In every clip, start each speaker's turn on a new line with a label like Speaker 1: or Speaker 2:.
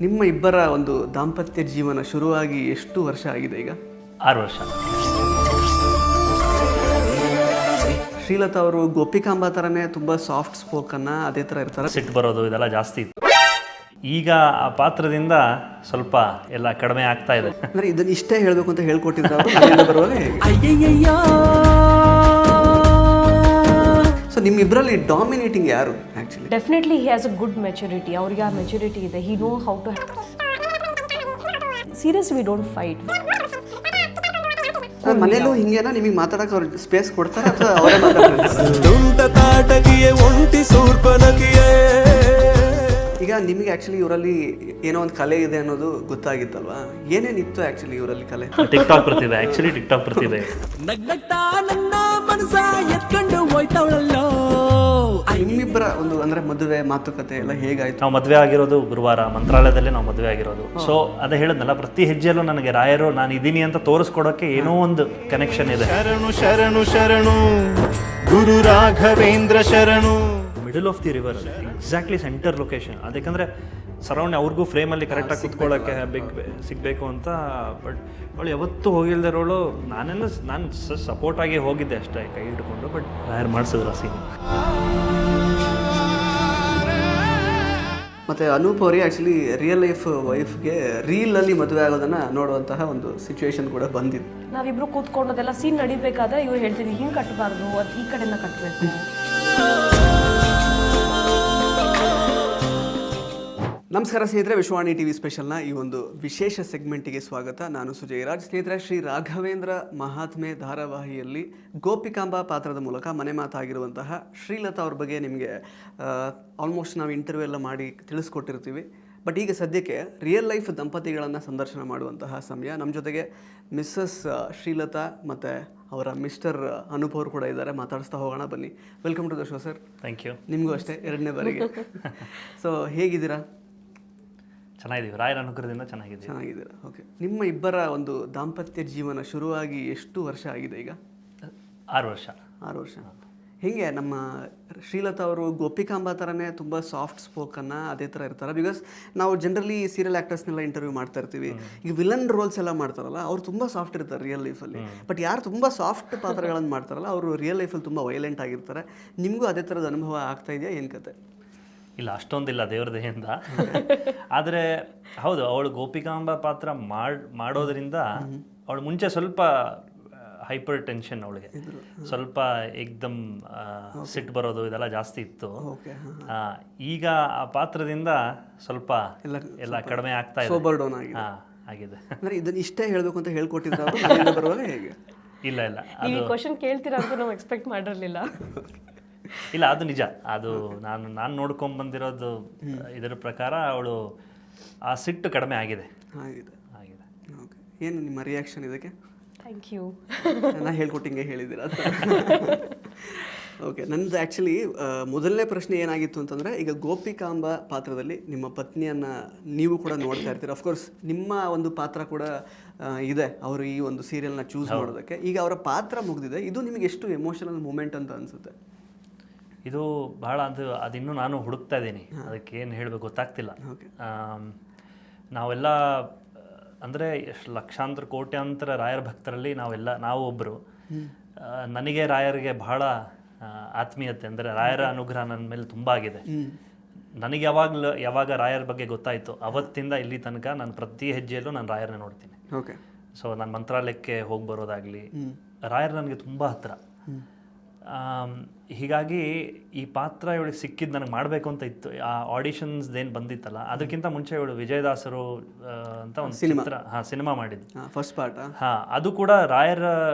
Speaker 1: ನಿಮ್ಮ ಇಬ್ಬರ ಒಂದು ದಾಂಪತ್ಯ ಜೀವನ ಶುರುವಾಗಿ ಎಷ್ಟು ವರ್ಷ ಆಗಿದೆ ಈಗ?
Speaker 2: 6 ವರ್ಷ.
Speaker 1: ಶ್ರೀಲತಾ ಅವರು ಗೋಪಿಕಾಂಬಾ ಥರನೇ ತುಂಬ ಸಾಫ್ಟ್ ಸ್ಪೋಕನ್ನ ಅದೇ ಥರ ಇರ್ತಾರೆ.
Speaker 2: ಸಿಟ್ಟು ಬರೋದು ಇದೆಲ್ಲ ಜಾಸ್ತಿ ಇತ್ತು. ಈಗ ಆ ಪಾತ್ರದಿಂದ ಸ್ವಲ್ಪ ಎಲ್ಲ ಕಡಿಮೆ ಆಗ್ತಾ ಇದೆ.
Speaker 1: ಅಂದರೆ ಇದನ್ನ ಇಷ್ಟೇ ಹೇಳಬೇಕು ಅಂತ ಹೇಳ್ಕೊಟ್ಟಿದ್ರು ಅವರು ಮನೆಯಿಂದ ಬರುವಾಗ. ಸೊ ನಿಮ್ಮಿಬ್ಬರಲ್ಲಿ ಡಾಮಿನೇಟಿಂಗ್ ಯಾರು actually?
Speaker 3: Definitely he has a good maturity. ಅವ್ರಿಗೆ ಆ ಮೆಚುರಿಟಿ ಇದೆ. He know how to serious we don't fight.
Speaker 1: ಮನೇಲೂ ಹಿಂಗೇನಾ? ನಿಮಗೆ ಮಾತಾಡಕ್ಕೆ ಅವ್ರು ಸ್ಪೇಸ್ ಕೊಡ್ತಾರೆ ಅಥವಾ ಅವರೇ ಮಾತಾಡ್ತಾರೆ? ಈಗ ನಿಮಗೆ ಆ್ಯಕ್ಚುಲಿ ಇವರಲ್ಲಿ ಏನೋ ಒಂದು ಕಲೆ ಇದೆ ಅನ್ನೋದು ಗೊತ್ತಾಗಿತ್ತಲ್ವಾ? ಏನೇನಿತ್ತು ಆ್ಯಕ್ಚುಲಿ ಇವರಲ್ಲಿ ಕಲೆ?
Speaker 2: ಟಿಕ್ಟಾಕ್ ಪ್ರತಿಭೆ, ಆ್ಯಕ್ಚುಲಿ ಟಿಕ್ಟಾಕ್ ಪ್ರತಿಭೆ.
Speaker 1: ನಿಮ್ಮಿಬ್ಬರ ಒಂದು ಅಂದರೆ ಮದುವೆ ಮಾತುಕತೆ ಎಲ್ಲ ಹೇಗಾಯ್ತು?
Speaker 2: ನಾವು ಮದುವೆ ಆಗಿರೋದು ಗುರುವಾರ, ಮಂತ್ರಾಲಯದಲ್ಲೇ ನಾವು ಮದುವೆ ಆಗಿರೋದು. ಸೊ ಅದೇ ಹೇಳಿದ್ನಲ್ಲ, ಪ್ರತಿ ಹೆಜ್ಜೆಯಲ್ಲೂ ನನಗೆ ರಾಯರು ನಾನು ಇದ್ದೀನಿ ಅಂತ ತೋರಿಸ್ಕೊಡೋಕ್ಕೆ ಏನೋ ಒಂದು ಕನೆಕ್ಷನ್ ಇದೆ.
Speaker 4: ಶರಣು ಶರಣು ಶರಣು ಗುರು ರಾಘವೇಂದ್ರ ಶರಣು.
Speaker 2: Middle of the river, exactly centre location. ಅದಕ್ಕಂದರೆ ಸರೌಂಡ್ ಅವ್ರಿಗೂ ಫ್ರೇಮಲ್ಲಿ ಕರೆಕ್ಟಾಗಿ ಕುತ್ಕೊಳ್ಳೋಕ್ಕೆ ಸಿಗಬೇಕು ಅಂತ. ಬಟ್ ಅವಳು ಯಾವತ್ತೂ ಹೋಗಿಲ್ದಿರೋಳು. ನಾನು ಸಪೋರ್ಟಾಗಿ ಹೋಗಿದ್ದೆ ಅಷ್ಟೇ, ಕೈ ಹಿಡ್ಕೊಂಡು. ಬಟ್ ರಾಯರ್ ಮಾಡಿಸಿದ್ರು ಆ ಸೀನ್.
Speaker 1: ಮತ್ತು ಅನೂಪ್ ಅವರಿಗೆ ಆ್ಯಕ್ಚುಲಿ ರಿಯಲ್ ಲೈಫ್ ವೈಫ್ಗೆ ರೀಲಲ್ಲಿ ಮದುವೆ ಆಗೋದನ್ನು ನೋಡುವಂತಹ ಒಂದು ಸಿಚುವೇಶನ್ ಕೂಡ ಬಂದಿತ್ತು.
Speaker 3: ನಾವಿಬ್ರು ಕೂತ್ಕೊಂಡದೆಲ್ಲ ಸೀನ್ ನಡಿಬೇಕಾದ್ರೆ ಇವ್ರು ಹೇಳ್ತಿದ್ವಿ ಹಿಂಗೆ ಕಟ್ಟಬಾರ್ದು, ಅದು ಈ ಕಡೆಯಿಂದ ಕಟ್ಟಬೇಕು.
Speaker 1: ನಮಸ್ಕಾರ ಸ್ನೇಹಿತರೆ, ವಿಶ್ವವಾಣಿ ಟಿ ವಿ ಸ್ಪೆಷಲ್ನ ಈ ಒಂದು ವಿಶೇಷ ಸೆಗ್ಮೆಂಟಿಗೆ ಸ್ವಾಗತ. ನಾನು ಸುಜಯ್ ರಾಜ್. ಸ್ನೇಹಿತರೆ, ಶ್ರೀ ರಾಘವೇಂದ್ರ ಮಹಾತ್ಮೆ ಧಾರಾವಾಹಿಯಲ್ಲಿ ಗೋಪಿಕಾಂಬಾ ಪಾತ್ರದ ಮೂಲಕ ಮನೆ ಮಾತಾಗಿರುವಂತಹ ಶ್ರೀಲತಾ ಅವ್ರ ಬಗ್ಗೆ ನಿಮಗೆ ಆಲ್ಮೋಸ್ಟ್ ನಾವು ಇಂಟರ್ವ್ಯೂ ಎಲ್ಲ ಮಾಡಿ ತಿಳಿಸ್ಕೊಟ್ಟಿರ್ತೀವಿ. ಬಟ್ ಈಗ ಸದ್ಯಕ್ಕೆ ರಿಯಲ್ ಲೈಫ್ ದಂಪತಿಗಳನ್ನು ಸಂದರ್ಶನ ಮಾಡುವಂತಹ ಸಮಯ. ನಮ್ಮ ಜೊತೆಗೆ ಮಿಸ್ಸಸ್ ಶ್ರೀಲತಾ ಮತ್ತು ಅವರ ಮಿಸ್ಟರ್ ಅನೂಪ್ ಅವರು ಕೂಡ ಇದ್ದಾರೆ. ಮಾತಾಡಿಸ್ತಾ ಹೋಗೋಣ ಬನ್ನಿ. Welcome to the show sir.
Speaker 2: Thank you.
Speaker 1: ನಿಮಗೂ ಅಷ್ಟೇ, 2ನೇ ಬಾರಿಗೆ. ಸೊ ಹೇಗಿದ್ದೀರಾ?
Speaker 2: ಚೆನ್ನಾಗಿದ್ದೀವಿ, ರಾಯರ ಅನುಗ್ರಹದಿಂದ ಚೆನ್ನಾಗಿದ್ದೀರಾ?
Speaker 1: ಓಕೆ. ನಿಮ್ಮ ಇಬ್ಬರ ಒಂದು ದಾಂಪತ್ಯ ಜೀವನ ಶುರುವಾಗಿ ಎಷ್ಟು ವರ್ಷ ಆಗಿದೆ ಈಗ?
Speaker 2: 6 ವರ್ಷ.
Speaker 1: 6 ವರ್ಷ. ಹೇಗೆ ನಮ್ಮ ಶ್ರೀಲತಾ ಅವರು ಗೋಪಿಕಾಂಬಾ ಥರನೇ ತುಂಬ ಸಾಫ್ಟ್ ಸ್ಪೋಕನ್ನು ಅದೇ ಥರ ಇರ್ತಾರೆ? ಬಿಕಾಸ್ ನಾವು ಜನರಲಿ ಸೀರಿಯಲ್ ಆ್ಯಕ್ಟರ್ಸ್ನೆಲ್ಲ ಇಂಟರ್ವ್ಯೂ ಮಾಡ್ತಾ ಇರ್ತೀವಿ. ಈಗ ವಿಲನ್ ರೋಲ್ಸ್ ಎಲ್ಲ ಮಾಡ್ತಾರಲ್ಲ, ಅವ್ರು ತುಂಬ ಸಾಫ್ಟ್ ಇರ್ತಾರೆ ರಿಯಲ್ ಲೈಫಲ್ಲಿ. ಬಟ್ ಯಾರು ತುಂಬ ಸಾಫ್ಟ್ ಪಾತ್ರಗಳನ್ನು ಮಾಡ್ತಾರಲ್ಲ, ಅವರು ರಿಯಲ್ ಲೈಫಲ್ಲಿ ತುಂಬ ವೈಲೆಂಟ್ ಆಗಿರ್ತಾರೆ. ನಿಮಗೂ ಅದೇ ಥರದ ಅನುಭವ ಆಗ್ತಾ ಇದೆಯಾ? ಏನು ಕತೆ?
Speaker 2: ಇಲ್ಲ, ಅಷ್ಟೊಂದಿಲ್ಲ ದೇವ್ರ ದಯೆಯಿಂದ. ಆದರೆ ಹೌದು, ಅವಳು ಗೋಪಿಕಾಂಬಾ ಪಾತ್ರ ಮಾಡೋದ್ರಿಂದ ಅವಳು ಮುಂಚೆ ಸ್ವಲ್ಪ ಹೈಪರ್ ಟೆನ್ಷನ್, ಅವಳಿಗೆ ಸ್ವಲ್ಪ ಏಕ್ದಮ್ ಸಿಟ್ಟು ಬರೋದು ಇದೆಲ್ಲ ಜಾಸ್ತಿ ಇತ್ತು. ಈಗ ಆ ಪಾತ್ರದಿಂದ ಸ್ವಲ್ಪ ಎಲ್ಲ ಕಡಿಮೆ ಆಗ್ತಾ ಇದೆ,
Speaker 1: ಸೋಬರ್ ಡೌನ್
Speaker 2: ಆಗಿದೆ.
Speaker 1: ಅಂದರೆ ಇದನ್ನ ಇಷ್ಟೇ ಹೇಳಬೇಕು ಅಂತ ಹೇಳ್ಕೊಟ್ಟಿದ್ರು ಅವರು ಮನೆಯಿಂದ ಬರುವಾಗ ಹೇಗೆ?
Speaker 2: ಇಲ್ಲ ಇಲ್ಲ,
Speaker 3: ನೀವು ಕ್ವಶನ್ ಕೇಳ್ತೀರಾ ಅಂತ ನಾವು ಎಕ್ಸ್ಪೆಕ್ಟ್ ಮಾಡಿರಲಿಲ್ಲ.
Speaker 2: ಇಲ್ಲ, ಅದು ನಿಜ. ಅದು ನಾನು ನೋಡ್ಕೊಂಡ್ ಬಂದಿರೋದು ಇದರ ಪ್ರಕಾರ ಅವಳು ಆ ಸಿಟ್ಟು ಕಡಿಮೆ ಆಗಿದೆ.
Speaker 1: ಆಗಿದೆ. ಓಕೆ. ಏನು ನಿಮ್ಮ ರಿಯಾಕ್ಷನ್ ಇದಕ್ಕೆ?
Speaker 3: Thank you.
Speaker 1: ನಾನು ಹೇಳ್ಕೊಟ್ಟಿಂಗೆ ಹೇಳಿದ್ದೀರ. ಓಕೆ. ನನ್ನದು ಆ್ಯಕ್ಚುಲಿ ಮೊದಲನೇ ಪ್ರಶ್ನೆ ಏನಾಗಿತ್ತು ಅಂತಂದರೆ, ಈಗ ಗೋಪಿಕಾಂಬಾ ಪಾತ್ರದಲ್ಲಿ ನಿಮ್ಮ ಪತ್ನಿಯನ್ನು ನೀವು ಕೂಡ ನೋಡ್ತಾ ಇರ್ತೀರ. ಅಫ್ಕೋರ್ಸ್ ನಿಮ್ಮ ಒಂದು ಪಾತ್ರ ಕೂಡ ಇದೆ ಅವರು ಈ ಒಂದು ಸೀರಿಯಲ್ನ ಚೂಸ್ ಮಾಡೋದಕ್ಕೆ. ಈಗ ಅವರ ಪಾತ್ರ ಮುಗಿದಿದೆ, ಇದು ನಿಮಗೆ ಎಷ್ಟು ಎಮೋಷನಲ್ ಮೂಮೆಂಟ್ ಅಂತ ಅನಿಸುತ್ತೆ?
Speaker 2: ಇದು ಬಹಳ ಅದಿನ್ನೂ ನಾನು ಹುಡುಕ್ತಾ ಇದ್ದೀನಿ, ಅದಕ್ಕೆ ಏನು ಹೇಳಬೇಕು ಗೊತ್ತಾಗ್ತಿಲ್ಲ. ನಾವೆಲ್ಲ ಅಂದರೆ ಲಕ್ಷಾಂತರ ಕೋಟ್ಯಾಂತರ ರಾಯರ ಭಕ್ತರಲ್ಲಿ ನಾವು ಒಬ್ಬರು. ನನಗೆ ರಾಯರಿಗೆ ಬಹಳ ಆತ್ಮೀಯತೆ, ಅಂದರೆ ರಾಯರ ಅನುಗ್ರಹ ನನ್ನ ಮೇಲೆ ತುಂಬ ಆಗಿದೆ. ನನಗೆ ಯಾವಾಗ ರಾಯರ ಬಗ್ಗೆ ಗೊತ್ತಾಯಿತು ಅವತ್ತಿಂದ ಇಲ್ಲಿ ತನಕ ನಾನು ಪ್ರತಿ ಹೆಜ್ಜೆಯಲ್ಲೂ ನಾನು ರಾಯರನ್ನ ನೋಡ್ತೀನಿ.
Speaker 1: ಓಕೆ.
Speaker 2: ಸೊ ನಾನು ಮಂತ್ರಾಲಯಕ್ಕೆ ಹೋಗಿ ಬರೋದಾಗಲಿ, ರಾಯರು ನನಗೆ ತುಂಬ ಹತ್ತಿರ. ಹೀಗಾಗಿ ಈ ಪಾತ್ರ ಇವಳಿಗೆ ಸಿಕ್ಕಿದ್ದು ನನಗೆ ಮಾಡಬೇಕು ಅಂತ ಇತ್ತು. ಆ ಆಡಿಷನ್ಸ್ ಏನು ಬಂದಿತ್ತಲ್ಲ, ಅದಕ್ಕಿಂತ ಮುಂಚೆ ಇವಳು ವಿಜಯದಾಸರು ಅಂತ ಒಂದು ಸಿನಿಮಾ ಮಾಡಿದ್ದು,
Speaker 1: ಫಸ್ಟ್ ಪಾರ್ಟ್.
Speaker 2: ಅದು ಕೂಡ ರಾಯರ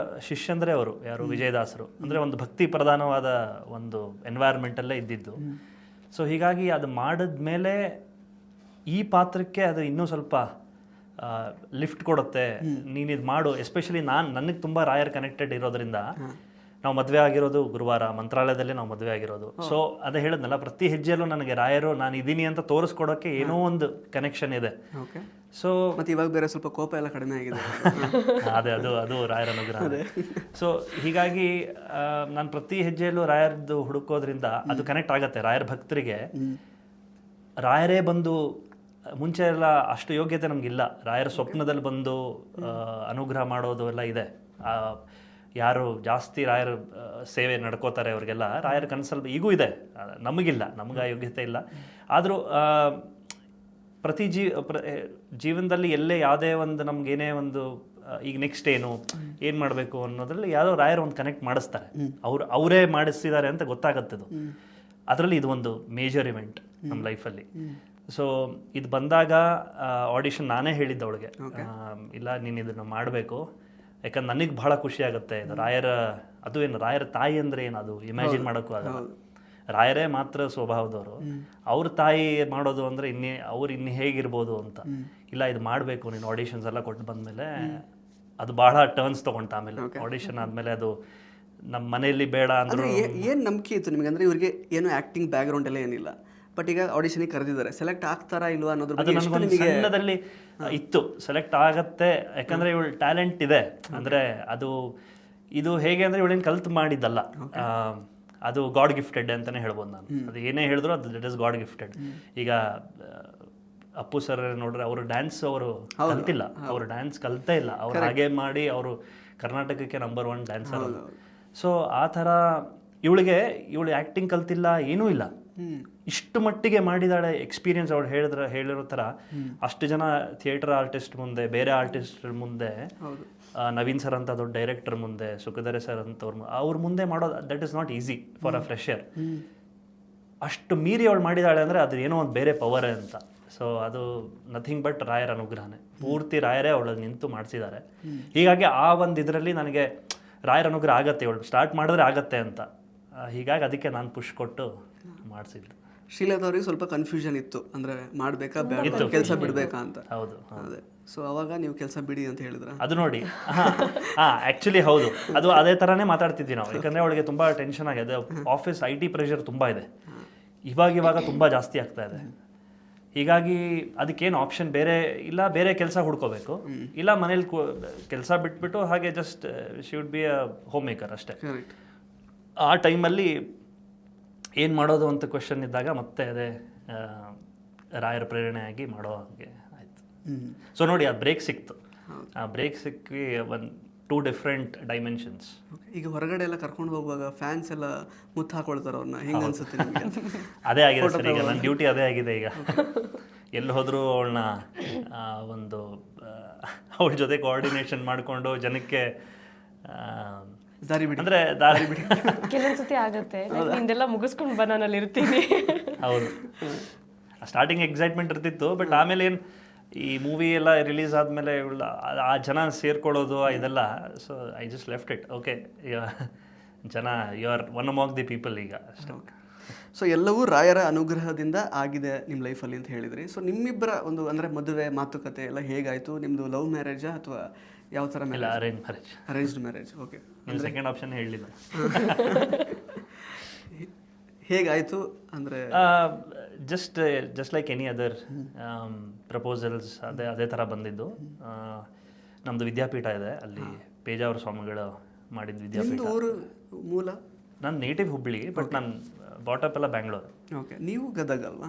Speaker 2: ಶಿಷ್ಯಂದ್ರೆ ಅವರು ಯಾರು, ವಿಜಯದಾಸರು. ಅಂದರೆ ಒಂದು ಭಕ್ತಿ ಪ್ರಧಾನವಾದ ಒಂದು ಎನ್ವೈರ್ಮೆಂಟಲ್ಲೇ ಇದ್ದಿದ್ದು. ಸೊ ಹೀಗಾಗಿ ಅದು ಮಾಡಿದ್ಮೇಲೆ ಈ ಪಾತ್ರಕ್ಕೆ ಅದು ಇನ್ನೂ ಸ್ವಲ್ಪ ಲಿಫ್ಟ್ ಕೊಡುತ್ತೆ. ನೀನು ಇದು ಮಾಡು. ಎಸ್ಪೆಷಲಿ ನನಗೆ ತುಂಬ ರಾಯರ್ ಕನೆಕ್ಟೆಡ್ ಇರೋದ್ರಿಂದ. ನಾವು ಮದುವೆ ಆಗಿರೋದು ಗುರುವಾರ, ಮಂತ್ರಾಲಯದಲ್ಲೇ ನಾವು ಮದುವೆ ಆಗಿರೋದು. ಸೊ ಅದೇ ಹೇಳಿದ್ನಲ್ಲ, ಪ್ರತಿ ಹೆಜ್ಜೆಯಲ್ಲೂ ನನಗೆ ರಾಯರು ನಾನು ಇದ್ದೀನಿ ಅಂತ ತೋರಿಸ್ಕೊಡೋಕ್ಕೆ ಏನೋ ಒಂದು ಕನೆಕ್ಷನ್ ಇದೆ. ಸೊ
Speaker 1: ಮತ್ತೆ ಇವಾಗ ಬೇರೆ ಸ್ವಲ್ಪ ಕೋಪ ಎಲ್ಲ ಕಡಿಮೆ ಆಗಿದೆ.
Speaker 2: ಅದು ರಾಯರ ಅನುಗ್ರಹ. ಸೊ ಹೀಗಾಗಿ ನಾನು ಪ್ರತಿ ಹೆಜ್ಜೆಯಲ್ಲೂ ರಾಯರ್ದು ಹುಡುಕೋದ್ರಿಂದ ಅದು ಕನೆಕ್ಟ್ ಆಗತ್ತೆ ರಾಯರ ಭಕ್ತರಿಗೆ. ರಾಯರೇ ಬಂದು ಮುಂಚೆ ಎಲ್ಲ ಅಷ್ಟು ಯೋಗ್ಯತೆ ನಮಗಿಲ್ಲ. ರಾಯರ ಸ್ವಪ್ನದಲ್ಲಿ ಬಂದು ಅನುಗ್ರಹ ಮಾಡೋದು ಎಲ್ಲ ಇದೆ. ಯಾರು ಜಾಸ್ತಿ ರಾಯರ ಸೇವೆ ನಡ್ಕೋತಾರೆ ಅವ್ರಿಗೆಲ್ಲ ರಾಯರ ಕನಸಲ್ಲಿ ಈಗೂ ಇದೆ, ನಮಗಿಲ್ಲ, ನಮ್ಗೆ ಆ ಯೋಗ್ಯತೆ ಇಲ್ಲ. ಆದರೂ ಪ್ರತಿ ಜೀವನದಲ್ಲಿ ಎಲ್ಲೇ ಯಾವುದೇ ಒಂದು ನಮ್ಗೇನೇ ಒಂದು ಈಗ ನೆಕ್ಸ್ಟ್ ಏನು ಮಾಡಬೇಕು ಅನ್ನೋದ್ರಲ್ಲಿ ಯಾವುದೋ ರಾಯರು ಒಂದು ಕನೆಕ್ಟ್ ಮಾಡಿಸ್ತಾರೆ. ಅವರೇ ಮಾಡಿಸ್ತಿದ್ದಾರೆ ಅಂತ ಗೊತ್ತಾಗತ್ತದು. ಅದರಲ್ಲಿ ಇದು ಒಂದು ಮೇಜರ್ ಇವೆಂಟ್ ನಮ್ಮ ಲೈಫಲ್ಲಿ. ಸೊ ಇದು ಬಂದಾಗ ಆಡಿಷನ್ ನಾನೇ ಹೇಳಿದ್ದೆ ಅವಳಿಗೆ, ಇಲ್ಲ ನೀನು ಇದನ್ನು ಮಾಡಬೇಕು, ಯಾಕಂದ್ರೆ ನನಗೆ ಬಹಳ ಖುಷಿ ಆಗುತ್ತೆ. ಇದು ರಾಯರ, ಅದು ಏನು ರಾಯರ ತಾಯಿ ಅಂದರೆ ಏನು, ಅದು ಇಮ್ಯಾಜಿನ್ ಮಾಡೋಕ್ಕೂ ಆಗಲ್ಲ. ರಾಯರೇ ಮಾತ್ರ ಸ್ವಭಾವದವರು, ಅವ್ರ ತಾಯಿ ಮಾಡೋದು ಅಂದರೆ ಇನ್ನು ಹೇಗಿರ್ಬೋದು ಅಂತ. ಇಲ್ಲ ಇದು ಮಾಡಬೇಕು ನೀನು, ಆಡಿಷನ್ಸ್ ಎಲ್ಲ ಕೊಟ್ಟು ಬಂದಮೇಲೆ ಅದು ಬಹಳ ಟರ್ನ್ಸ್ ತೊಗೊಂಡು. ಆಮೇಲೆ ಆಡಿಷನ್ ಆದಮೇಲೆ ಅದು ನಮ್ಮ ಮನೆಯಲ್ಲಿ ಬೇಡ ಅಂದ್ರೆ
Speaker 1: ಏನು ನಂಬಿಕೆ ಇತ್ತು ನಿಮಗೆ? ಅಂದರೆ ಇವ್ರಿಗೆ ಏನು ಆ್ಯಕ್ಟಿಂಗ್ ಬ್ಯಾಕ್ಗ್ರೌಂಡ್ ಎಲ್ಲ ಏನಿಲ್ಲ, ಬಟ್ ಈಗ ಆಡಿಷನ್ಗೆ ಕರೆದಿದ್ದಾರೆ, ಸೆಲೆಕ್ಟ್ ಆಗ್ತಾರಾ ಇಲ್ವಾ ಅನ್ನೋದ್ರ ಬಗ್ಗೆ
Speaker 2: ನನಗೊಂದು ಸಣ್ಣದಲ್ಲಿ ಇತ್ತು, ಸೆಲೆಕ್ಟ್ ಆಗತ್ತೆ, ಯಾಕಂದ್ರೆ ಇವಳು ಟ್ಯಾಲೆಂಟ್ ಇದೆ. ಅಂದರೆ ಇದು ಹೇಗೆ ಅಂದರೆ ಇವಳೇನು ಕಲ್ತು ಮಾಡಿದ್ದಲ್ಲ, ಅದು ಗಾಡ್ ಗಿಫ್ಟೆಡ್ ಅಂತಲೇ ಹೇಳ್ಬೋದು ನಾನು. ಅದು ಏನೇ ಹೇಳಿದ್ರು ಅದು ದಟ್ ಇಸ್ ಗಾಡ್ ಗಿಫ್ಟೆಡ್. ಈಗ ಅಪ್ಪು ಸರ್ ನೋಡ್ರೆ ಅವರು ಡ್ಯಾನ್ಸ್ ಅವರು ಕಲ್ತಿಲ್ಲ, ಅವರು ಡ್ಯಾನ್ಸ್ ಕಲ್ತೇ ಇಲ್ಲ, ಅವ್ರು ಹಾಗೆ ಮಾಡಿ ಅವರು ಕರ್ನಾಟಕಕ್ಕೆ ನಂಬರ್ 1 ಡ್ಯಾನ್ಸರ್. ಸೊ ಆ ಥರ ಇವಳು ಆ್ಯಕ್ಟಿಂಗ್ ಕಲ್ತಿಲ್ಲ, ಏನೂ ಇಲ್ಲ, ಇಷ್ಟು ಮಟ್ಟಿಗೆ ಮಾಡಿದಾಳೆ. ಎಕ್ಸ್ಪೀರಿಯನ್ಸ್ ಅವಳು ಹೇಳಿರೋ ಥರ ಅಷ್ಟು ಜನ ಥಿಯೇಟರ್ ಆರ್ಟಿಸ್ಟ್ ಮುಂದೆ, ಬೇರೆ ಆರ್ಟಿಸ್ಟ್ ಮುಂದೆ, ನವೀನ್ ಸರ್ ಅಂತ ದೊಡ್ಡ ಡೈರೆಕ್ಟರ್ ಮುಂದೆ, ಸುಖದರೆ ಸರ್ ಅವ್ರ ಮುಂದೆ ಮಾಡೋದು that is not easy for a fresher. ಅಷ್ಟು ಮೀರಿ ಅವಳು ಮಾಡಿದಾಳೆ ಅಂದರೆ ಅದು ಏನೋ ಒಂದು ಬೇರೆ ಪವರ್ ಅಂತ. ಸೊ ಅದು ನಥಿಂಗ್ ಬಟ್ ರಾಯರ ಅನುಗ್ರಹನೇ, ಪೂರ್ತಿ ರಾಯರೇ ಅವಳಲ್ಲಿ ನಿಂತು ಮಾಡಿಸಿದ್ದಾರೆ. ಹೀಗಾಗಿ ಆ ಒಂದು ಇದರಲ್ಲಿ ನನಗೆ ರಾಯರ ಅನುಗ್ರಹ ಆಗತ್ತೆ, ಇವಳು ಸ್ಟಾರ್ಟ್ ಮಾಡಿದ್ರೆ ಆಗತ್ತೆ ಅಂತ. ಹೀಗಾಗಿ ಅದಕ್ಕೆ ನಾನು ಪುಷ್ ಕೊಟ್ಟು ಮಾಡಿಸಿದ್ದೆ.
Speaker 1: ಶ್ರೀಲತಾ ಅವ್ರಿಗೆ ಸ್ವಲ್ಪ ಕನ್ಫ್ಯೂಷನ್ ಇತ್ತು, ಅಂದರೆ ಮಾಡಬೇಕಾ ಬೇಡ, ಕೆಲಸ ಬಿಡಬೇಕಾ ಅಂತ.
Speaker 2: ಹೌದು,
Speaker 1: ಅದೇ. ಸೊ ಅವಾಗ ನೀವು ಕೆಲಸ ಬಿಡಿ ಅಂತ ಹೇಳಿದ್ರ?
Speaker 2: ಅದು ನೋಡಿ, ಆ್ಯಕ್ಚುಲಿ ಹೌದು, ಅದು ಅದೇ ಥರನೇ ಮಾತಾಡ್ತಿದ್ವಿ ನಾವು. ಯಾಕಂದರೆ ಅವಳಿಗೆ ತುಂಬ ಟೆನ್ಷನ್ ಆಗಿದೆ, ಆಫೀಸ್ IT ಪ್ರೆಷರ್ ತುಂಬ ಇದೆ, ಇವಾಗ ತುಂಬ ಜಾಸ್ತಿ ಆಗ್ತಾ ಇದೆ. ಹೀಗಾಗಿ ಅದಕ್ಕೇನು ಆಪ್ಷನ್ ಬೇರೆ ಇಲ್ಲ, ಬೇರೆ ಕೆಲಸ ಹುಡ್ಕೋಬೇಕು, ಇಲ್ಲ ಮನೇಲಿ ಕೆಲಸ ಬಿಟ್ಬಿಟ್ಟು ಹಾಗೆ just she would be a home maker ಅಷ್ಟೇ. ಆ ಟೈಮಲ್ಲಿ ಏನು ಮಾಡೋದು ಅಂತ ಕ್ವೆಶನ್ ಇದ್ದಾಗ ಮತ್ತೆ ಅದೇ ರಾಯರ ಪ್ರೇರಣೆಯಾಗಿ ಮಾಡೋ ಹಾಗೆ ಆಯಿತು. ಸೊ ನೋಡಿ, ಆ ಬ್ರೇಕ್ ಸಿಕ್ತು. ಆ ಬ್ರೇಕ್ ಸಿಕ್ಕಿ ಒಂದು 2 ಡಿಫ್ರೆಂಟ್ ಡೈಮೆನ್ಷನ್ಸ್.
Speaker 1: ಈಗ ಹೊರಗಡೆ ಎಲ್ಲ ಕರ್ಕೊಂಡು ಹೋಗುವಾಗ ಫ್ಯಾನ್ಸ್ ಎಲ್ಲ ಮುತ್ತು ಹಾಕೊಳ್ತಾರೆ ಅವ್ರನ್ನ, ಹೆಂಗೆ ಅನ್ಸುತ್ತೆ ನಿಮಗೆ?
Speaker 2: ಅದೇ ಆಗಿದೆ ಸರ್, ಈಗ ನನ್ನ ಡ್ಯೂಟಿ ಅದೇ ಆಗಿದೆ. ಈಗ ಎಲ್ಲಿ ಹೋದರೂ ಅವಳನ್ನ ಒಂದು ಅವಳ ಜೊತೆ ಕೋಆರ್ಡಿನೇಷನ್ ಮಾಡಿಕೊಂಡು ಜನಕ್ಕೆ
Speaker 1: ದಾರಿ ಬಿಡಿ
Speaker 2: ಅಂದರೆ ದಾರಿ ಬಿಡಿ.
Speaker 3: ಕೆಲವೊಂದ್ಸತಿ ಆಗತ್ತೆ, ನಿಂದೆಲ್ಲ ಮುಗಿಸ್ಕೊಂಡು ಬನಾನಲ್ಲಿ ಇರ್ತೀನಿ.
Speaker 2: ಹೌದು, ಸ್ಟಾರ್ಟಿಂಗ್ ಎಕ್ಸೈಟ್ಮೆಂಟ್ ಇರ್ತಿತ್ತು, ಬಟ್ ಆಮೇಲೆ ಏನು ಈ ಮೂವಿ ಎಲ್ಲ ರಿಲೀಸ್ ಆದಮೇಲೆ ಆ ಜನ ಸೇರ್ಕೊಳ್ಳೋದು ಇದೆಲ್ಲ, so I just left it. Okay, ಜನ you are one among the people ಈಗ ಅಷ್ಟೇ.
Speaker 1: ಸೊ ಎಲ್ಲವೂ ರಾಯರ ಅನುಗ್ರಹದಿಂದ ಆಗಿದೆ ನಿಮ್ಮ ಲೈಫಲ್ಲಿ ಅಂತ ಹೇಳಿದ್ರಿ. ಸೊ ನಿಮ್ಮಿಬ್ಬರ ಒಂದು ಅಂದರೆ ಮದುವೆ ಮಾತುಕತೆ ಎಲ್ಲ ಹೇಗಾಯಿತು? ನಿಮ್ಮದು ಲವ್ ಮ್ಯಾರೇಜಾ ಅಥವಾ ಯಾವ ಥರ?
Speaker 2: ಇಲ್ಲ, arrange marriage.
Speaker 1: Arranged marriage. Okay,
Speaker 2: second option ಹೇಳಲಿಲ್ಲ.
Speaker 1: ಹೇಗಾಯಿತು ಅಂದರೆ?
Speaker 2: Just like any other proposals, ಅದೇ ಥರ ಬಂದಿದ್ದು. ನಮ್ಮದು ವಿದ್ಯಾಪೀಠ ಇದೆ, ಅಲ್ಲಿ ಪೇಜಾವರ ಸ್ವಾಮಿಗಳು ಮಾಡಿದ ವಿದ್ಯಾಪೀಠ.
Speaker 1: ಊರು ಮೂಲ?
Speaker 2: ನನ್ನ ನೇಟಿವ್ ಹುಬ್ಳಿ, ಬಟ್ ನಾನು ಬಾಟಪ್ ಎಲ್ಲ ಬ್ಯಾಂಗ್ಳೂರು.
Speaker 1: ಓಕೆ, ನೀವು ಗದಗ ಅಲ್ವಾ?